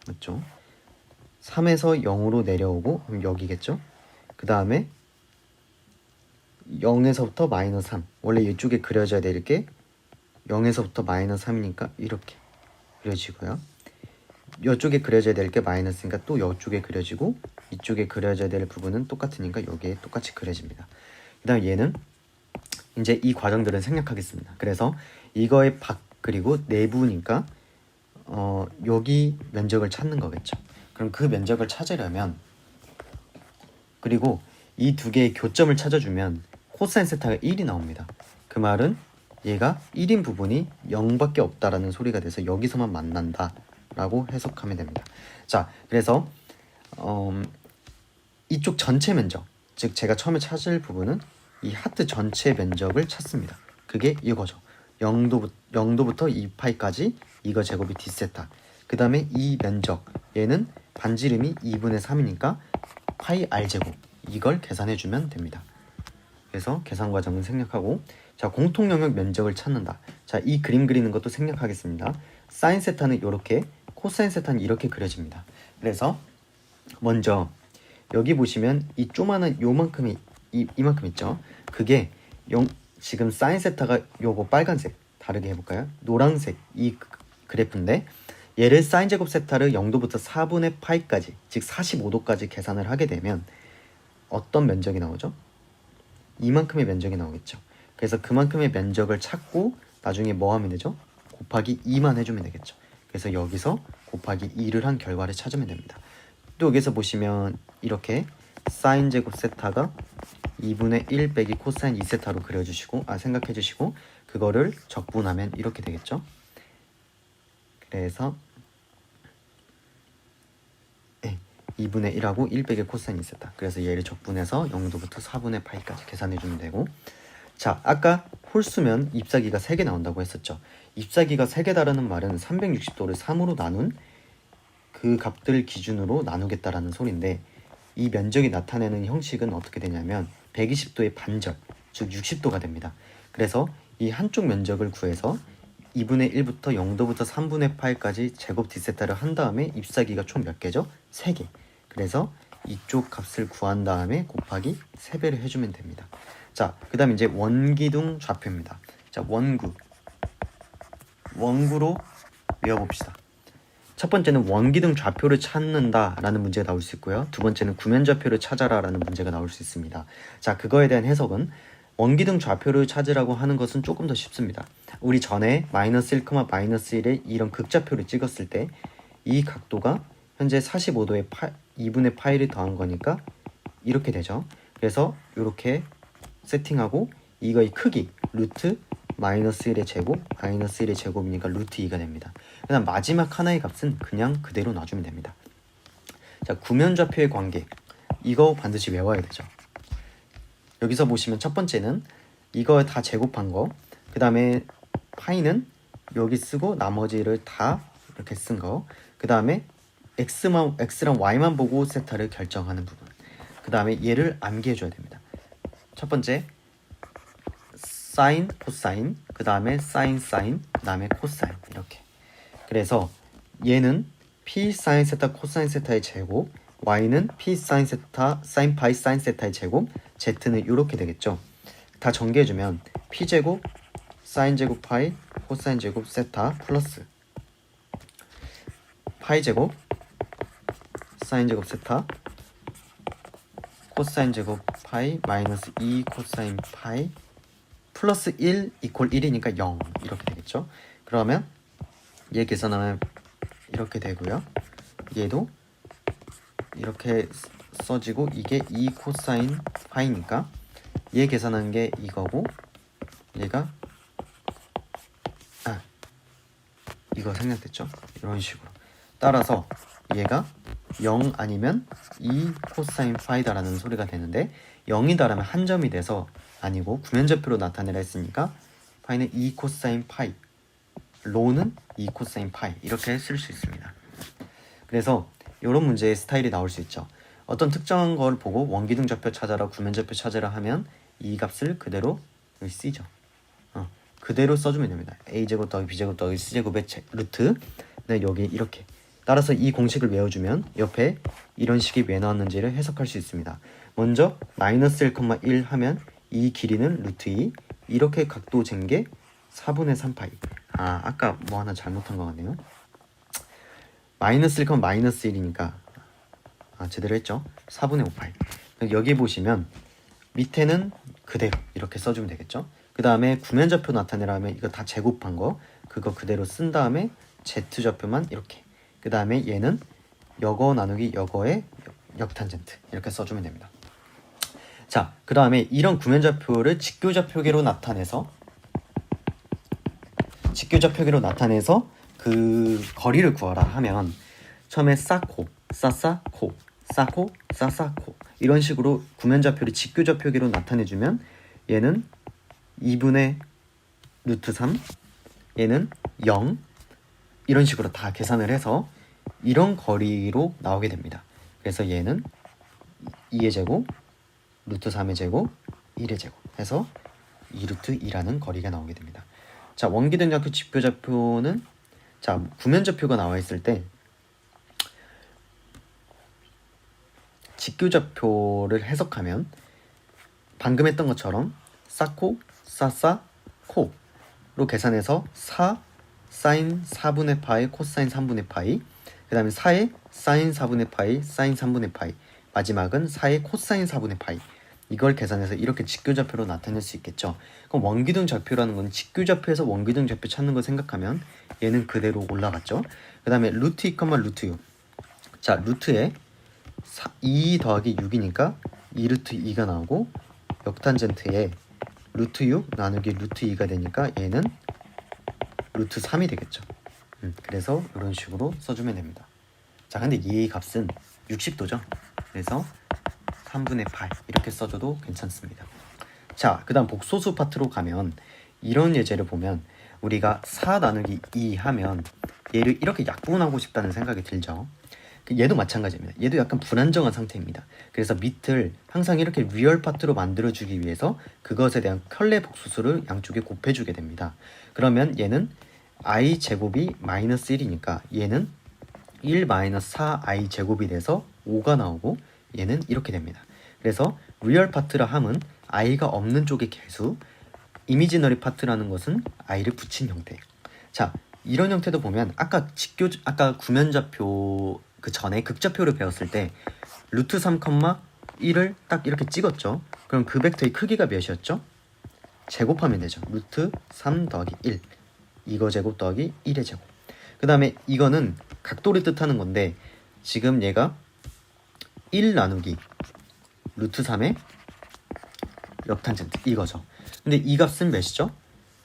맞죠? 3에서 0으로 내려오고 그럼 여기겠죠? 그 다음에 0에서부터 마이너스 3 원래 이쪽에 그려져야 될 게 0에서부터 마이너스 3이니까 이렇게 그려지고요. 이쪽에 그려져야 될 게 마이너스니까 또 이쪽에 그려지고 이쪽에 그려져야 될 부분은 똑같으니까 여기에 똑같이 그려집니다. 그 다음 얘는 이제 이 과정들은 생략하겠습니다. 그래서 이거의 밖 그리고 내부니까 여기 면적을 찾는 거겠죠. 그럼 그 면적을 찾으려면 그리고 이 두 개의 교점을 찾아주면 코사인 세타가 1이 나옵니다. 그 말은 얘가 1인 부분이 0밖에 없다라는 소리가 돼서 여기서만 만난다 라고 해석하면 됩니다. 자, 그래서 이쪽 전체 면적 즉 제가 처음에 찾을 부분은 이 하트 전체 면적을 찾습니다. 그게 이거죠. 0도부터 2파이까지 이거 제곱이 d세타 그 다음에 이 면적 얘는 반지름이 2분의 3이니까 파이 r제곱 이걸 계산해주면 됩니다. 그래서 계산 과정은 생략하고 자 공통 영역 면적을 찾는다. 자, 이 그림 그리는 것도 생략하겠습니다. 사인 세타는 이렇게, 코사인 세타는 이렇게 그려집니다. 그래서 먼저 여기 보시면 이 조그마한 요만큼이 이만큼 있죠. 그게 지금 사인 세타가 요거 빨간색, 다르게 해볼까요? 노란색 이 그래프인데 얘를 사인 제곱 세타를 0도부터 4분의 파이까지, 즉 45도까지 계산을 하게 되면 어떤 면적이 나오죠? 이만큼의 면적이 나오겠죠. 그래서 그만큼의 면적을 찾고 나중에 뭐 하면 되죠? 곱하기 2만 해주면 되겠죠. 그래서 여기서 곱하기 2를 한 결과를 찾으면 됩니다. 또 여기서 보시면 이렇게 사인 제곱 세타가 2분의 1 빼기 코사인 2세타로 그려주시고 생각해 주시고 그거를 적분하면 이렇게 되겠죠. 그래서 2분의 1하고 1 빼기 코사인 2세타, 그래서 얘를 적분해서 0도부터 4분의 파이까지 계산해 주면 되고, 자 아까 홀수면 잎사귀가 3개 나온다고 했었죠. 잎사귀가 3개다라는 말은 360도를 3으로 나눈 그 값들 기준으로 나누겠다라는 소리인데, 이 면적이 나타내는 형식은 어떻게 되냐면 120도의 반절, 즉 60도가 됩니다. 그래서 이 한쪽 면적을 구해서 2분의 1부터 0도부터 3분의 8까지 제곱 d세타를 한 다음에 잎사귀가 총 몇 개죠? 3개. 그래서 이쪽 값을 구한 다음에 곱하기 3배를 해주면 됩니다. 자, 그 다음 이제 원기둥 좌표입니다. 자, 원구로 외워봅시다. 첫 번째는 원기둥 좌표를 찾는다라는 문제가 나올 수 있고요. 두 번째는 구면좌표를 찾아라라는 문제가 나올 수 있습니다. 자, 그거에 대한 해석은 원기둥 좌표를 찾으라고 하는 것은 조금 더 쉽습니다. 우리 전에 마이너스 1, 마이너스 1의 이런 극좌표를 찍었을 때 이 각도가 현재 45도에 2분의 파이를 더한 거니까 이렇게 되죠. 그래서 이렇게 세팅하고 이거의 크기 루트 마이너스 1의 제곱, 마이너스 1의 제곱이니까 루트 2가 됩니다. 그 다음 마지막 하나의 값은 그냥 그대로 놔주면 됩니다. 자, 구면좌표의 관계, 이거 반드시 외워야 되죠. 여기서 보시면 첫 번째는 이거 다 제곱한 거, 그 다음에 파이는 여기 쓰고 나머지를 다 이렇게 쓴 거, 그 다음에 x랑 y만 보고 세타를 결정하는 부분, 그 다음에 얘를 암기해줘야 됩니다. 첫 번째 사인, 코사인, 그 다음에 사인, 그 다음에 코사인, 이렇게. 그래서 얘는 p 사인 세타 코사인 세타의 제곱, y는 p 사인 세타 사인 파이 사인 세타의 제곱, z는 이렇게 되겠죠. 다 전개해주면 p 제곱 사인 제곱 파이 코사인 제곱 세타 플러스 파이 제곱 사인 제곱 세타 코사인 제곱 파이 마이너스 2 코사인 파이 플러스 1 이퀄 1이니까 0 이렇게 되겠죠. 그러면 얘 계산하면 이렇게 되고요. 얘도 이렇게 써지고 이게 2 코사인 파이니까 얘 계산하는 게 이거고 얘가 이거 생략됐죠. 이런 식으로. 따라서 얘가 0 아니면 2 코사인 파이다라는 소리가 되는데 0이다라면 한 점이 돼서 아니고 구면좌표로 나타내라 했으니까 파이는 2 코사인 파이, 로는 2 코사인 파이 이렇게 쓸 수 있습니다. 그래서 이런 문제의 스타일이 나올 수 있죠. 어떤 특정한 걸 보고 원기둥 좌표 찾아라, 구면좌표 찾아라 하면 이 값을 그대로 여기 쓰죠. 그대로 써주면 됩니다. a제곱 더하기 b제곱 더하기 c제곱의 루트. 네, 여기 이렇게. 따라서 이 공식을 외워주면 옆에 이런 식이 왜 나왔는지를 해석할 수 있습니다. 먼저 마이너스 1, 1 하면 이 길이는 루트 2, 이렇게 각도 잰 게 4분의 3파이. 아까 뭐 하나 잘못한 것 같네요. 마이너스 1, 마이너스 1이니까 제대로 했죠. 4분의 5파이. 여기 보시면 밑에는 그대로 이렇게 써주면 되겠죠. 그 다음에 구면좌표 나타내라면 이거 다 제곱한 거 그거 그대로 쓴 다음에 z좌표만 이렇게, 그 다음에 얘는 여거 나누기 여거의 역탄젠트 이렇게 써주면 됩니다. 자, 그 다음에 이런 구면좌표를 직교좌표계로 나타내서 그 거리를 구하라 하면 처음에 싸코, 싸싸코, 싸코, 싸싸코 이런 식으로 구면좌표를 직교좌표계로 나타내주면 얘는 2분의 루트 3, 얘는 0 이런 식으로 다 계산을 해서 이런 거리로 나오게 됩니다. 그래서 얘는 2의 제곱, 루트 3의 제곱, 1의 제곱 해서 2루트 2라는 거리가 나오게 됩니다. 자, 원기둥 좌표 직교좌표는 자, 구면좌표가 나와 있을 때 직교좌표를 해석하면 방금 했던 것처럼 쌓고 싸싸 코로 계산해서 4 사인 4분의 파이 코사인 3분의 파이, 그 다음에 4의 사인 4분의 파이 사인 3분의 파이, 마지막은 4의 코사인 4분의 파이, 이걸 계산해서 이렇게 직교좌표로 나타낼 수 있겠죠. 그럼 원기둥 좌표라는 건 직교좌표에서 원기둥 좌표 찾는 거 생각하면 얘는 그대로 올라갔죠. 그 다음에 루트 2, 루트 6. 자, 루트에 2 더하기 6이니까 2루트 2가 나오고, 역탄젠트에 루트 6 나누기 루트 2가 되니까 얘는 루트 3이 되겠죠. 그래서 이런 식으로 써주면 됩니다. 자, 근데 이 값은 60도죠. 그래서 3분의 8 이렇게 써줘도 괜찮습니다. 자, 그 다음 복소수 파트로 가면 이런 예제를 보면 우리가 4 나누기 2 하면 얘를 이렇게 약분하고 싶다는 생각이 들죠. 얘도 마찬가지입니다. 얘도 약간 불안정한 상태입니다. 그래서 밑을 항상 이렇게 리얼 파트로 만들어주기 위해서 그것에 대한 컬레 복소수를 양쪽에 곱해주게 됩니다. 그러면 얘는 i 제곱이 마이너스 1이니까 얘는 1 마이너스 4i 제곱이 돼서 5가 나오고, 얘는 이렇게 됩니다. 그래서 리얼 파트라 함은 i가 없는 쪽의 개수, 이미지너리 파트라는 것은 i를 붙인 형태. 자, 이런 형태도 보면 아까 구면좌표 그 전에 극좌표를 배웠을 때 루트 3, 1을 딱 이렇게 찍었죠. 그럼 그 벡터의 크기가 몇이었죠? 제곱하면 되죠. 루트 3 더하기 1, 이거 제곱 더하기 1의 제곱. 그 다음에 이거는 각도를 뜻하는 건데 지금 얘가 1 나누기 루트 3의 역탄젠트 이거죠. 근데 이 값은 몇이죠?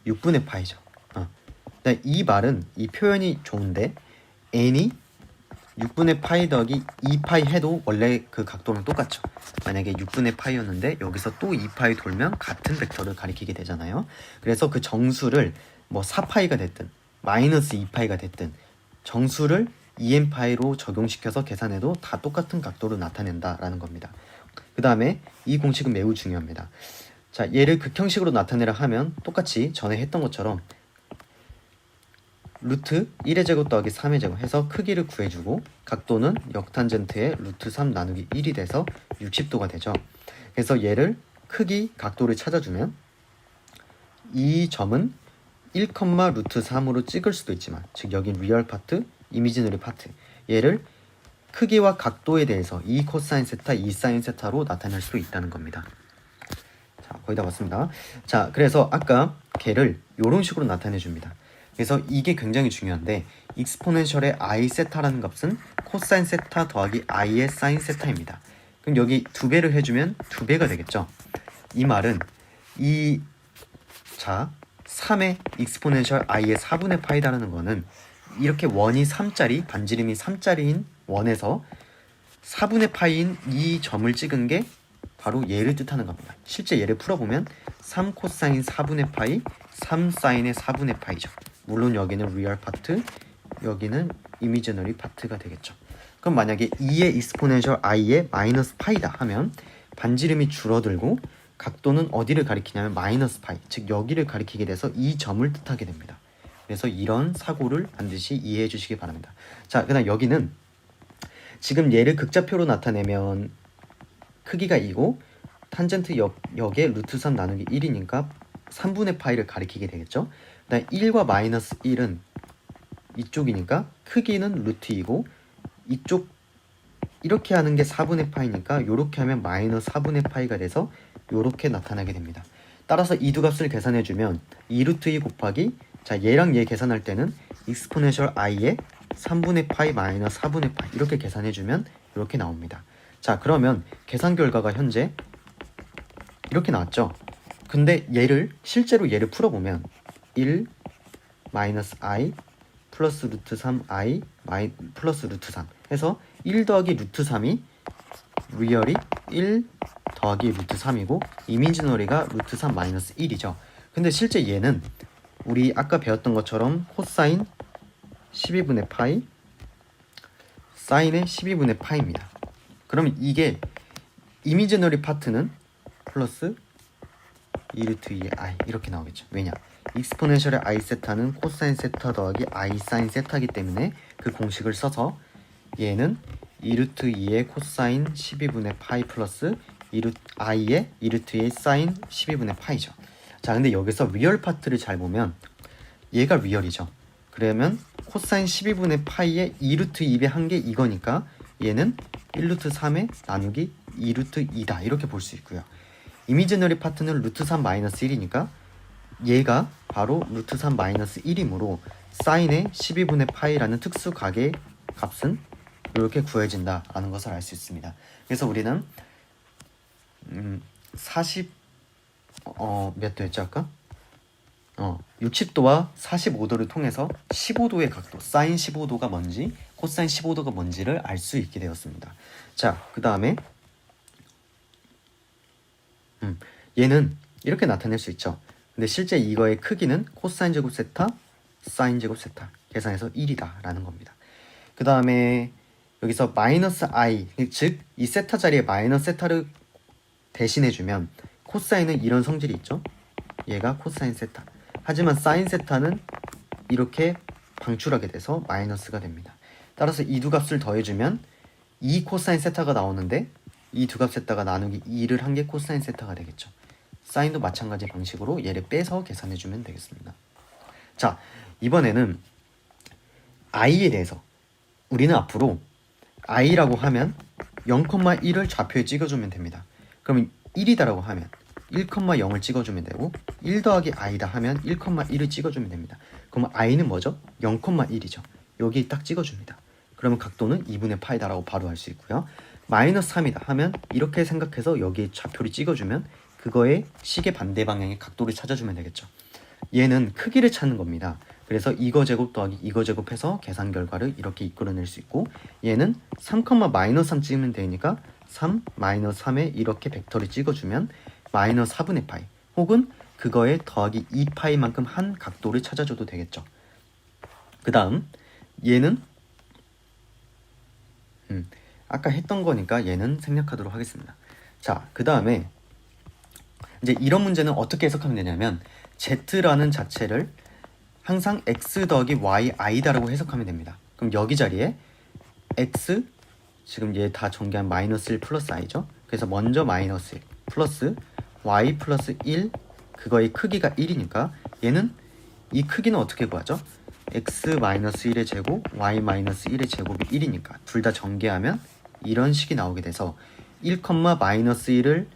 6분의 파이죠. 이 말은, 이 표현이 좋은데 n이 6분의 파이 더하기 2파이 해도 원래 그 각도는 똑같죠. 만약에 6분의 파이였는데 여기서 또 2파이 돌면 같은 벡터를 가리키게 되잖아요. 그래서 그 정수를 뭐 4파이가 됐든 마이너스 2파이가 됐든 정수를 2n파이로 적용시켜서 계산해도 다 똑같은 각도로 나타낸다라는 겁니다. 그 다음에 이 공식은 매우 중요합니다. 자, 얘를 극형식으로 나타내라 하면 똑같이 전에 했던 것처럼 루트 1의 제곱 더하기 3의 제곱 해서 크기를 구해주고, 각도는 역탄젠트의 루트 3 나누기 1이 돼서 60도가 되죠. 그래서 얘를 크기, 각도를 찾아주면 이 점은 1, 루트 3으로 찍을 수도 있지만, 즉 여긴 리얼 파트, 이미지너리 파트, 얘를 크기와 각도에 대해서 2 코사인 세타, 2 사인 세타로 나타낼 수 있다는 겁니다. 자, 거의 다 왔습니다. 자, 그래서 아까 걔를 이런 식으로 나타내 줍니다. 그래서 이게 굉장히 중요한데, 익스포넨셜의 i 세타라는 값은 코사인 세타 더하기 i의 사인 세타입니다. 그럼 여기 2배를 해주면 2배가 되겠죠. 이 말은 자 3의 익스포넨셜 i의 4분의 파이다라는 거는 이렇게 원이 3짜리, 반지름이 3짜리인 원에서 4분의 파이인 이 점을 찍은 게 바로 얘를 뜻하는 겁니다. 실제 얘를 풀어보면 3 코사인 4분의 파이, 3 사인의 4분의 파이죠. 물론 여기는 리얼 파트, 여기는 이미지너리 파트가 되겠죠. 그럼 만약에 2의 익스포넨셜 i의 마이너스 파이다 하면 반지름이 줄어들고 각도는 어디를 가리키냐면 마이너스 파이, 즉 여기를 가리키게 돼서 이 점을 뜻하게 됩니다. 그래서 이런 사고를 반드시 이해해 주시기 바랍니다. 자, 그다음 여기는 지금 얘를 극좌표로 나타내면 크기가 2고 탄젠트 역의 루트 3 나누기 1이니까 3분의 파이를 가리키게 되겠죠. 그다음 1과 마이너스 1은 이쪽이니까 크기는 루트 2고, 이쪽 이렇게 하는 게 4분의 파이니까 이렇게 하면 마이너스 4분의 파이가 돼서 이렇게 나타나게 됩니다. 따라서 이 두 값을 계산해주면 2루트 2 곱하기, 자 얘랑 얘 계산할 때는 익스포넨셜 i의 3분의 파이 마이너스 4분의 파이 이렇게 계산해주면 이렇게 나옵니다. 자, 그러면 계산 결과가 현재 이렇게 나왔죠. 근데 실제로 얘를 풀어보면 1 마이너스 i 플러스 루트 3i 플러스 루트 3 해서 1 더하기 루트 3이 리얼이 1 더하기 루트 3이고 이미지너리가 루트 3 마이너스 1이죠. 근데 실제 얘는 우리 아까 배웠던 것처럼 코사인 12분의 파이 사인의 12분의 파이입니다. 그러면 이게 이미지너리 파트는 플러스 2루트 2의 i 이렇게 나오겠죠. 왜냐? 익스포넨셜의 i 세타는 코사인 세타 더하기 i 사인 세타이기 때문에 그 공식을 써서 얘는 2루트 2의 코사인 12분의 파이 플러스 i의 2루트 2의 사인 12분의 파이죠. 자, 근데 여기서 리얼 파트를 잘 보면 얘가 리얼이죠. 그러면 코사인 12분의 파이의 2루트 2의 한 게 이거니까 얘는 1루트 3의 나누기 2루트 2다 이렇게 볼 수 있고요. 이미지너리 파트는 루트 3 마이너스 1이니까 얘가 바로 루트 3 마이너스 1이므로 사인의 12분의 파이라는 특수 각의 값은 이렇게 구해진다라는 것을 알 수 있습니다. 그래서 우리는 몇 도였죠 아까? 60도와 45도를 통해서 15도의 각도, 사인 15도가 뭔지, 코사인 15도가 뭔지를 알 수 있게 되었습니다. 자, 그 다음에 얘는 이렇게 나타낼 수 있죠. 근데 실제 이거의 크기는 코사인 제곱 세타, 사인 제곱 세타 계산해서 1이다 라는 겁니다. 그 다음에 여기서 마이너스 i, 즉 이 세타 자리에 마이너스 세타를 대신해주면 코사인은 이런 성질이 있죠. 얘가 코사인 세타. 하지만 사인 세타는 이렇게 방출하게 돼서 마이너스가 됩니다. 따라서 이 두 값을 더해주면 2 코사인 세타가 나오는데 이 두 값 세타가 나누기 2를 한 게 코사인 세타가 되겠죠. 사인도 마찬가지 방식으로 얘를 빼서 계산해주면 되겠습니다. 자, 이번에는 i에 대해서 우리는 앞으로 i라고 하면 0,1을 좌표에 찍어주면 됩니다. 그러면 1이다라고 하면 1,0을 찍어주면 되고 1 더하기 i다 하면 1,1을 찍어주면 됩니다. 그러면 i는 뭐죠? 0,1이죠. 여기 딱 찍어줍니다. 그러면 각도는 2분의 파이다라고 바로 알 수 있고요. 마이너스 3이다 하면 이렇게 생각해서 여기에 좌표를 찍어주면 그거의 시계 반대 방향의 각도를 찾아주면 되겠죠. 얘는 크기를 찾는 겁니다. 그래서 이거 제곱 더하기 이거 제곱해서 계산 결과를 이렇게 이끌어낼 수 있고 얘는 3, 마이너스 3 찍으면 되니까 3, 마이너스 3에 이렇게 벡터를 찍어주면 마이너스 4분의 파이 혹은 그거에 더하기 2파이만큼 한 각도를 찾아줘도 되겠죠. 그 다음 얘는 아까 했던 거니까 얘는 생략하도록 하겠습니다. 자, 그 다음에 이제 이런 문제는 어떻게 해석하면 되냐면 z라는 자체를 항상 x 더하기 y i다라고 해석하면 됩니다. 그럼 여기 자리에 x 지금 얘 다 전개한 마이너스 1 플러스 i죠. 그래서 먼저 마이너스 1 플러스 y 플러스 1 그거의 크기가 1이니까 얘는 이 크기는 어떻게 구하죠? x 마이너스 1의 제곱 y 마이너스 1의 제곱이 1이니까 둘 다 전개하면 이런 식이 나오게 돼서 1, 마이너스 1을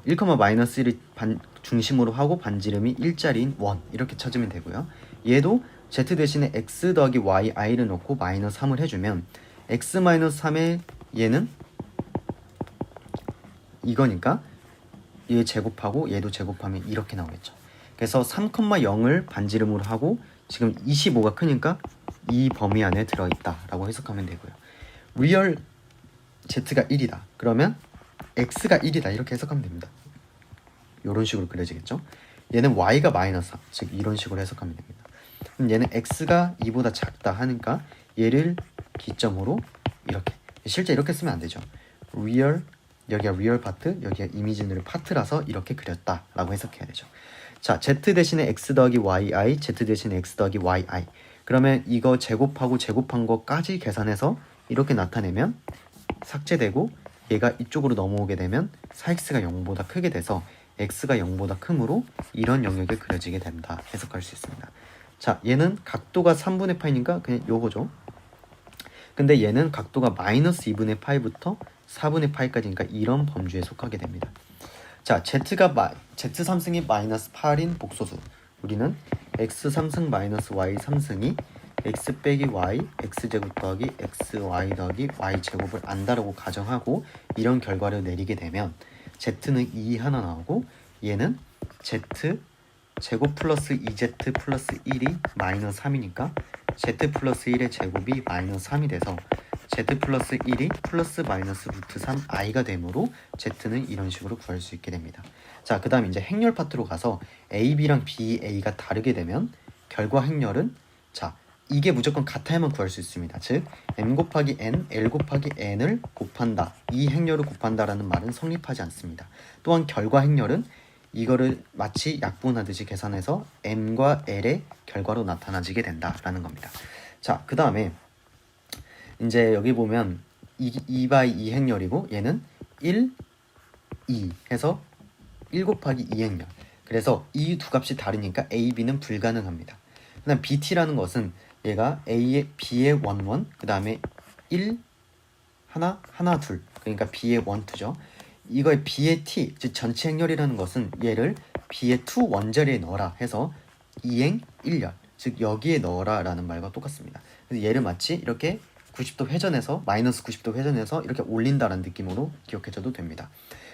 1, 마이너스 1을 중심으로 하고 반지름이 1짜리인 1 이렇게 찾으면 되고요. 얘도 z 대신에 x 더하기 y i를 넣고 마이너스 3을 해주면 x 마이너스 3의 얘는 이거니까 얘 제곱하고 얘도 제곱하면 이렇게 나오겠죠. 그래서 3,0을 반지름으로 하고 지금 25가 크니까 이 범위 안에 들어있다 라고 해석하면 되고요. 리얼 z가 1이다 그러면 x가 1이다 이렇게 해석하면 됩니다. 이런 식으로 그려지겠죠. 얘는 y가 마이너스 3, 즉 이런 식으로 해석하면 됩니다. 그럼 얘는 x가 2보다 작다 하니까 얘를 기점으로 이렇게, 실제 이렇게 쓰면 안 되죠. 리얼, 여기가 리얼 파트, 여기가 이미지너리 파트라서 이렇게 그렸다 라고 해석해야 되죠. 자, z 대신에 x 더하기 yi, z 대신에 x 더하기 yi. 그러면 이거 제곱하고 제곱한 거까지 계산해서 이렇게 나타내면 삭제되고 얘가 이쪽으로 넘어오게 되면 4x가 0보다 크게 돼서 x가 0보다 크므로 이런 영역이 그려지게 된다 해석할 수 있습니다. 자, 얘는 각도가 3분의 파이니까 그냥 요거죠. 근데 얘는 각도가 마이너스 2분의 파이부터 4분의 파이까지니까 이런 범주에 속하게 됩니다. 자, z 3승이 마이너스 8인 복소수. 우리는 x 3승 마이너스 y 3승이 x 빼기 y, x제곱 더하기 xy 더하기 y제곱을 안다라고 가정하고 이런 결과를 내리게 되면 z는 2 하나 나오고 얘는 z 제곱 플러스 2z 플러스 1이 마이너스 3이니까 z 플러스 1의 제곱이 마이너스 3이 돼서 z 플러스 1이 플러스 마이너스 루트 3 i가 되므로 z는 이런 식으로 구할 수 있게 됩니다. 자, 그 다음 이제 행렬 파트로 가서 a, b랑 b, a가 다르게 되면 결과 행렬은 자 이게 무조건 같아야만 구할 수 있습니다. 즉 m 곱하기 n, l 곱하기 n을 곱한다. 이 행렬을 곱한다라는 말은 성립하지 않습니다. 또한 결과 행렬은 이거를 마치 약분하듯이 계산해서 m과 l의 결과로 나타나지게 된다라는 겁니다. 자, 그 다음에 이제 여기 보면 2/2 행렬이고 얘는 1, 2 해서 1 곱하기 2 행렬. 그래서 이 두 값이 다르니까 a, b는 불가능합니다. 그 다음 bt라는 것은 얘가 a의 b의 1, 1, 그 다음에 1, 하나, 하나, 둘. 그러니까 b의 1, 2죠. 이거의 b의 t, 즉 전체 행렬이라는 것은 얘를 b의 2 원자리에 넣어라 해서 2행 1열, 즉 여기에 넣어라 라는 말과 똑같습니다. 그래서 얘를 마치 이렇게 90도 회전해서 마이너스 90도 회전해서 이렇게 올린다라는 느낌으로 기억해줘도 됩니다.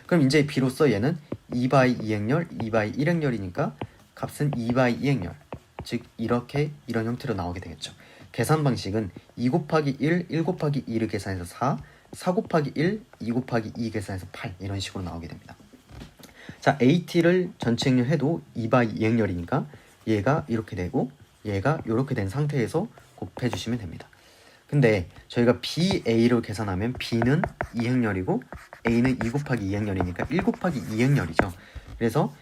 그럼 이제 비로소 얘는 2/2 행렬, 2/1 행렬이니까 값은 2/2 행렬, 즉 이렇게 이런 형태로 나오게 되겠죠. 계산 방식은 2 곱하기 1, 1 곱하기 2를 계산해서 4, 4 곱하기 1, 2 곱하기 2 계산해서 8 이런 식으로 나오게 됩니다. 자, AT를 전체 행렬 해도 2/2 행렬이니까 얘가 이렇게 되고 얘가 이렇게 된 상태에서 곱해주시면 됩니다. 근데 저희가 BA로 계산하면 B는 2행렬이고 A는 2 곱하기 2행렬이니까 1 곱하기 2행렬이죠. 그래서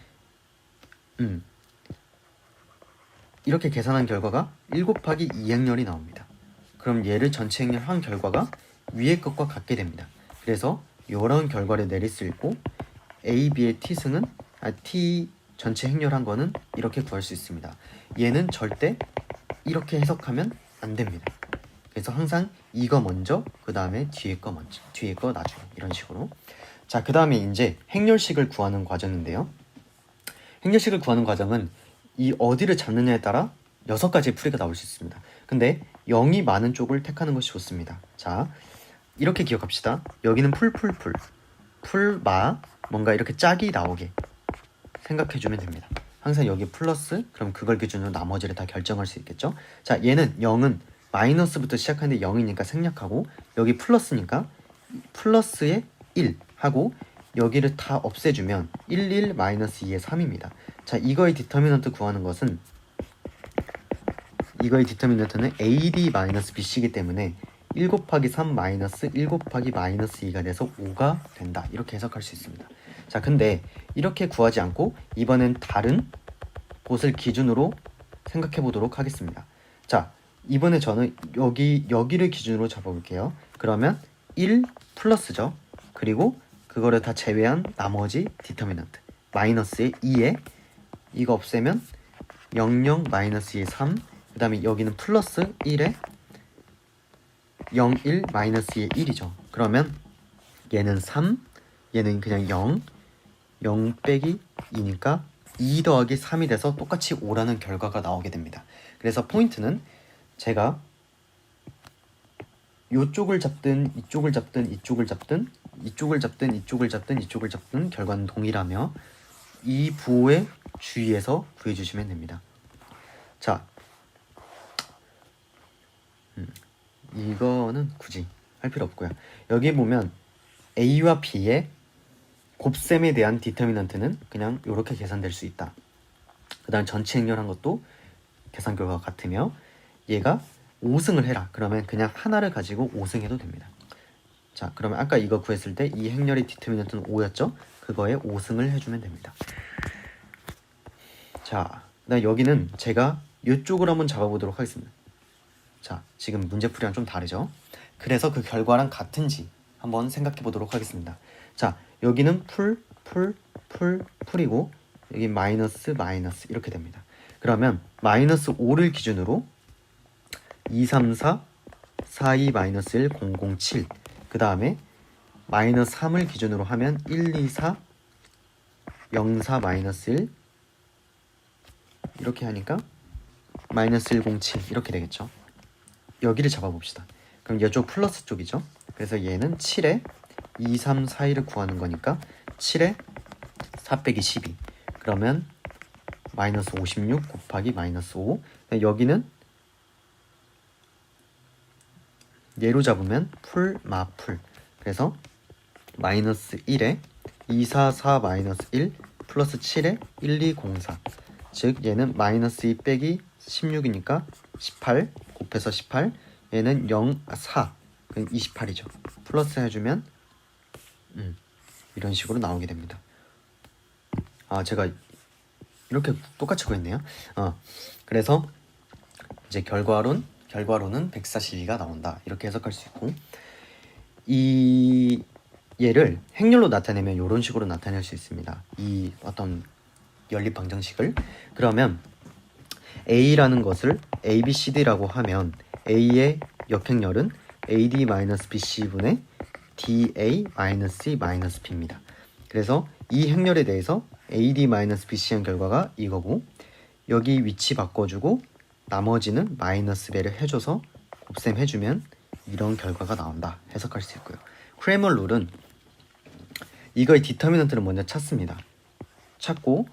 이렇게 계산한 결과가 1 곱하기 2행렬이 나옵니다. 그럼 얘를 전체 행렬 한 결과가 위의 것과 같게 됩니다. 그래서 이런 결과를 내릴 수 있고 A, B의 T승은 T 전체 행렬한 거는 이렇게 구할 수 있습니다. 얘는 절대 이렇게 해석하면 안 됩니다. 그래서 항상 이거 먼저, 그 다음에 뒤에 거 먼저, 뒤에 거 나중에 이런 식으로. 자, 그 다음에 이제 행렬식을 구하는 과정인데요. 행렬식을 구하는 과정은 이 어디를 잡느냐에 따라 6가지의 풀이가 나올 수 있습니다. 근데 0이 많은 쪽을 택하는 것이 좋습니다. 자, 이렇게 기억합시다. 여기는 풀마 뭔가 이렇게 짝이 나오게 생각해주면 됩니다. 항상 여기 플러스, 그럼 그걸 기준으로 나머지를 다 결정할 수 있겠죠. 자, 얘는 0은 마이너스부터 시작하는데 0이니까 생략하고 여기 플러스니까 플러스에 1 하고 여기를 다 없애주면 1, 1, 마이너스 2에 3입니다. 자, 이거의 디터미넌트 구하는 것은 이거의 디터미넌트는 AD 마이너스 BC이기 때문에 1 곱하기 3 마이너스 1 곱하기 마이너스 2가 돼서 5가 된다. 이렇게 해석할 수 있습니다. 자, 근데 이렇게 구하지 않고 이번엔 다른 곳을 기준으로 생각해 보도록 하겠습니다. 자, 이번에 저는 여기를 기준으로 잡아볼게요. 그러면 1 플러스죠. 그리고 그거를 다 제외한 나머지 디터미넌트 마이너스의 2에 이거 없애면 0, 0 마이너스 2의 3, 그 다음에 여기는 플러스 1에 0, 1 마이너스 2의 1이죠. 그러면 얘는 3, 얘는 그냥 0, 0 빼기 2니까 2 더하기 3이 돼서 똑같이 5라는 결과가 나오게 됩니다. 그래서 포인트는 제가 이쪽을 잡든 이쪽을 잡든 이쪽을 잡든 이쪽을 잡든 이쪽을 잡든 이쪽을 잡든 결과는 동일하며 이 부호의 주위에서 구해주시면 됩니다. 자, 이거는 굳이 할 필요 없고요. 여기 보면 A와 B의 곱셈에 대한 디터미넌트는 그냥 이렇게 계산될 수 있다. 그 다음 전체 행렬한 것도 계산 결과가 같으며 얘가 5승을 해라. 그러면 그냥 하나를 가지고 5승 해도 됩니다. 자, 그러면 아까 이거 구했을 때 이 행렬의 디터미넌트는 5였죠? 그거에 5승을 해주면 됩니다. 자, 그다음 여기는 제가 이쪽을 한번 잡아보도록 하겠습니다. 자, 지금 문제풀이랑 좀 다르죠? 그래서 그 결과랑 같은지 한번 생각해 보도록 하겠습니다. 자, 여기는 풀이고 여기 마이너스 이렇게 됩니다. 그러면 마이너스 5를 기준으로 2, 3, 4, 4, 2, 마이너스 1, 0, 0, 7. 그 다음에 마이너스 3을 기준으로 하면 1, 2, 4, 0, 4, 마이너스 1 이렇게 하니까 마이너스 1, 0, 7 이렇게 되겠죠. 여기를 잡아봅시다. 그럼 이쪽 플러스 쪽이죠. 그래서 얘는 7에 2, 3, 4, 1을 구하는 거니까 7에 4 빼기 12. 그러면 마이너스 56 곱하기 마이너스 5. 여기는 얘로 잡으면 풀마풀. 그래서 마이너스 1에 2, 4, 4 마이너스 1 플러스 7에 1, 2, 0, 4. 즉 얘는 마이너스 2 빼기 16이니까 18 곱해서 18. 얘는 0, 4 그럼 28이죠. 플러스 해주면 이런 식으로 나오게 됩니다. 제가 이렇게 똑같이 구했네요. 그래서 이제 결과로는 142가 나온다. 이렇게 해석할 수 있고, 이 얘를 행렬로 나타내면 이런 식으로 나타낼 수 있습니다. 이 어떤 연립 방정식을. 그러면 A라는 것을 ABCD라고 하면 A의 역행렬은 AD-BC분의 DA-C-B입니다. 그래서 이 행렬에 대해서 AD-BC한 결과가 이거고, 여기 위치 바꿔주고 나머지는 마이너스 배를 해줘서 곱셈해주면 이런 결과가 나온다 해석할 수 있고요. 크레머 룰은 이거의 디터미넌트를 먼저 찾습니다. 찾고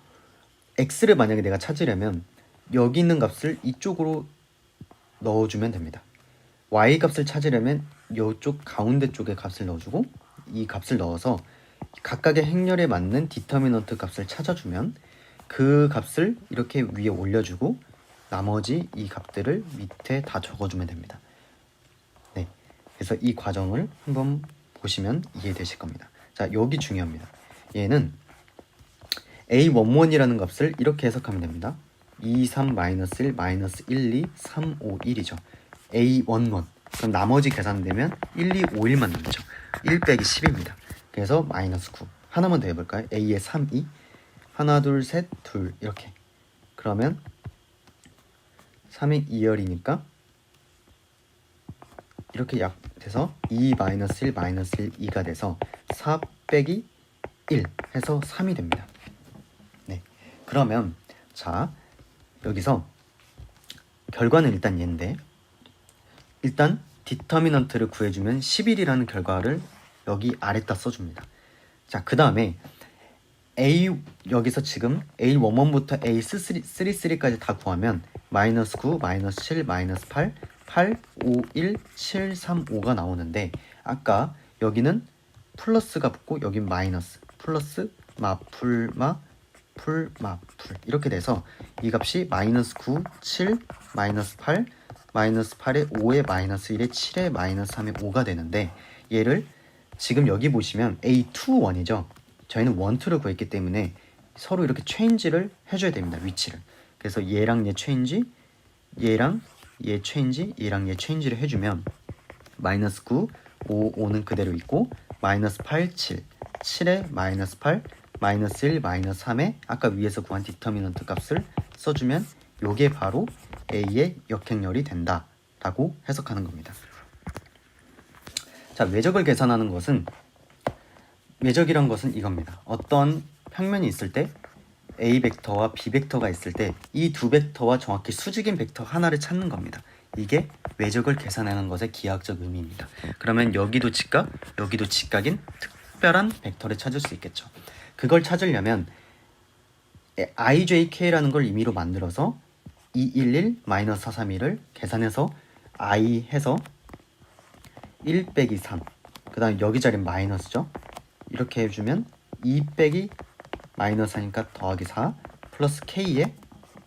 x를 만약에 내가 찾으려면 여기 있는 값을 이쪽으로 넣어주면 됩니다. y 값을 찾으려면 이쪽 가운데 쪽에 값을 넣어주고 이 값을 넣어서 각각의 행렬에 맞는 디터미넌트 값을 찾아주면 그 값을 이렇게 위에 올려주고 나머지 이 값들을 밑에 다 적어주면 됩니다. 네, 그래서 이 과정을 한번 보시면 이해되실 겁니다. 자, 여기 중요합니다. 얘는 A11이라는 값을 이렇게 해석하면 됩니다. 2, 3, 마이너스 1, 마이너스 1, 2, 3, 5, 1이죠. A11. 그럼 나머지 계산되면 1, 2, 5, 1만 남죠. 1 빼기 10입니다. 그래서 마이너스 9. 하나만 더 해볼까요? A의 3, 2. 하나, 둘, 셋, 둘. 이렇게. 그러면 3의 2열이니까 이렇게 약돼서 2 마이너스 1 마이너스 1 2가 돼서 4 빼기 1 해서 3이 됩니다. 네, 그러면 자 여기서 결과는 일단 얘인데 일단 디터미넌트를 구해주면 11이라는 결과를 여기 아래다 써줍니다. 자, 그 다음에 A 여기서 지금 A11부터 A33까지 다 구하면 마이너스 9, 마이너스 7, 마이너스 8, 8, 5, 1, 7, 3, 5가 나오는데 아까 여기는 플러스가 붙고 여긴 마이너스, 플러스, 풀, 풀 이렇게 돼서 이 값이 마이너스 9, 7, 마이너스 8, 마이너스 8에 5에 마이너스 1에 7에 마이너스 3에 5가 되는데 얘를 지금 여기 보시면 A21이죠. 저희는 1, 2를 구했기 때문에 서로 이렇게 체인지를 해줘야 됩니다. 위치를. 그래서 얘랑 얘 체인지, 얘랑 얘 체인지, 얘랑 얘 체인지를 해주면 마이너스 9, 5는 그대로 있고 마이너스 8, 7, 7에 마이너스 8, 마이너스 1, 마이너스 3에 아까 위에서 구한 디터미넌트 값을 써주면 요게 바로 A의 역행렬이 된다 라고 해석하는 겁니다. 자, 외적을 계산하는 것은 외적이란 것은 이겁니다. 어떤 평면이 있을 때 A 벡터와 B 벡터가 있을 때 이 두 벡터와 정확히 수직인 벡터 하나를 찾는 겁니다. 이게 외적을 계산하는 것의 기하학적 의미입니다. 그러면 여기도 직각, 여기도 직각인 특별한 벡터를 찾을 수 있겠죠. 그걸 찾으려면 IJK라는 걸 임의로 만들어서 211-431을 계산해서 I 해서 1 빼기 3, 그 다음 여기 자리는 마이너스죠. 이렇게 해주면 2 빼기 마이너스 하니까 더하기 4 플러스 K에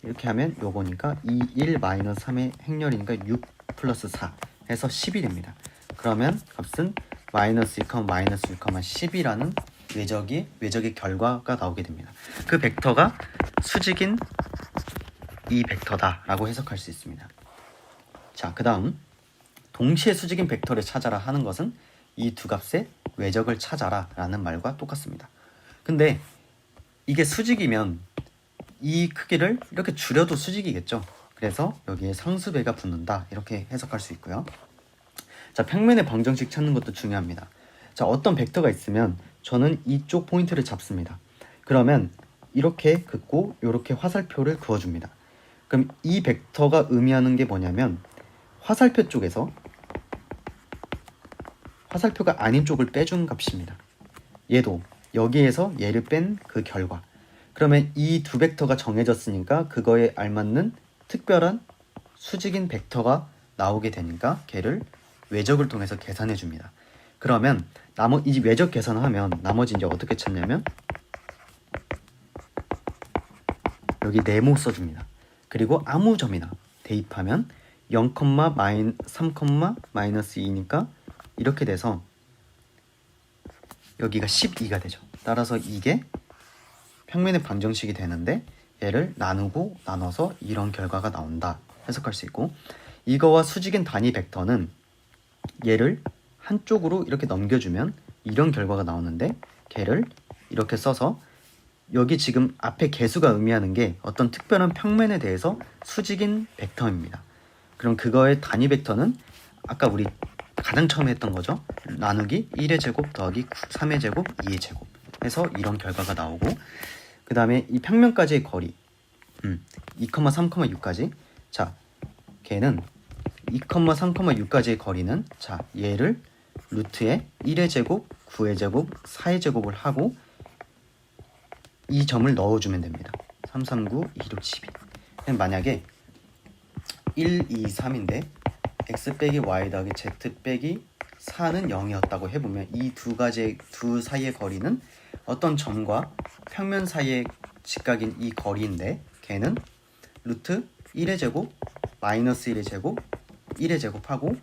이렇게 하면 요거니까 21 마이너스 3의 행렬이니까 6 플러스 4 해서 11입니다. 그러면 값은 마이너스 2, 마이너스 6, 10이라는 외적의 결과가 나오게 됩니다. 그 벡터가 수직인 이 벡터다 라고 해석할 수 있습니다. 자, 그 다음 동시에 수직인 벡터를 찾아라 하는 것은 이 두 값의 외적을 찾아라 라는 말과 똑같습니다. 근데 이게 수직이면 이 크기를 이렇게 줄여도 수직이겠죠. 그래서 여기에 상수배가 붙는다 이렇게 해석할 수 있고요. 자, 평면의 방정식 찾는 것도 중요합니다. 자, 어떤 벡터가 있으면 저는 이쪽 포인트를 잡습니다. 그러면 이렇게 긋고 이렇게 화살표를 그어줍니다. 그럼 이 벡터가 의미하는 게 뭐냐면 화살표 쪽에서 화살표가 아닌 쪽을 빼준 값입니다. 얘도 여기에서 얘를 뺀 그 결과. 그러면 이 두 벡터가 정해졌으니까 그거에 알맞는 특별한 수직인 벡터가 나오게 되니까 걔를 외적을 통해서 계산해 줍니다. 그러면 이 외적 계산하면 나머지 이제 어떻게 찾냐면 여기 네모 써줍니다. 그리고 아무 점이나 대입하면 0, 3, 마이너스 2니까 이렇게 돼서 여기가 12가 되죠. 따라서 이게 평면의 방정식이 되는데 얘를 나누고 나눠서 이런 결과가 나온다 해석할 수 있고, 이거와 수직인 단위 벡터는 얘를 한쪽으로 이렇게 넘겨주면 이런 결과가 나오는데, 걔를 이렇게 써서 여기 지금 앞에 개수가 의미하는 게 어떤 특별한 평면에 대해서 수직인 벡터입니다. 그럼 그거의 단위 벡터는 아까 우리 가장 처음에 했던 거죠. 나누기 1의 제곱 더하기 3의 제곱 2의 제곱 해서 이런 결과가 나오고, 그 다음에 이 평면까지의 거리 2,3,6까지, 자 걔는 2,3,6까지의 거리는, 자 얘를 루트에 1의 제곱, 9의 제곱, 4의 제곱을 하고 이 점을 넣어주면 됩니다. 3, 3, 9, 2, 6, 12. 만약에 1, 2, 3인데 x 빼기 y 더하기 z 빼기 4는 0이었다고 해보면 이 두 사이의 거리는 어떤 점과 평면 사이의 직각인 이 거리인데, 걔는 루트 1의 제곱 마이너스 1의 제곱 1의 제곱하고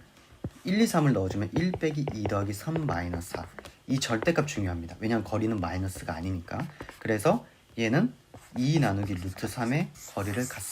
1, 2, 3을 넣어주면 1 빼기 2 더하기 3 마이너스 4. 이 절대값 중요합니다. 왜냐하면 거리는 마이너스가 아니니까. 그래서 얘는 2 나누기 루트 3의 거리를 갖습니다.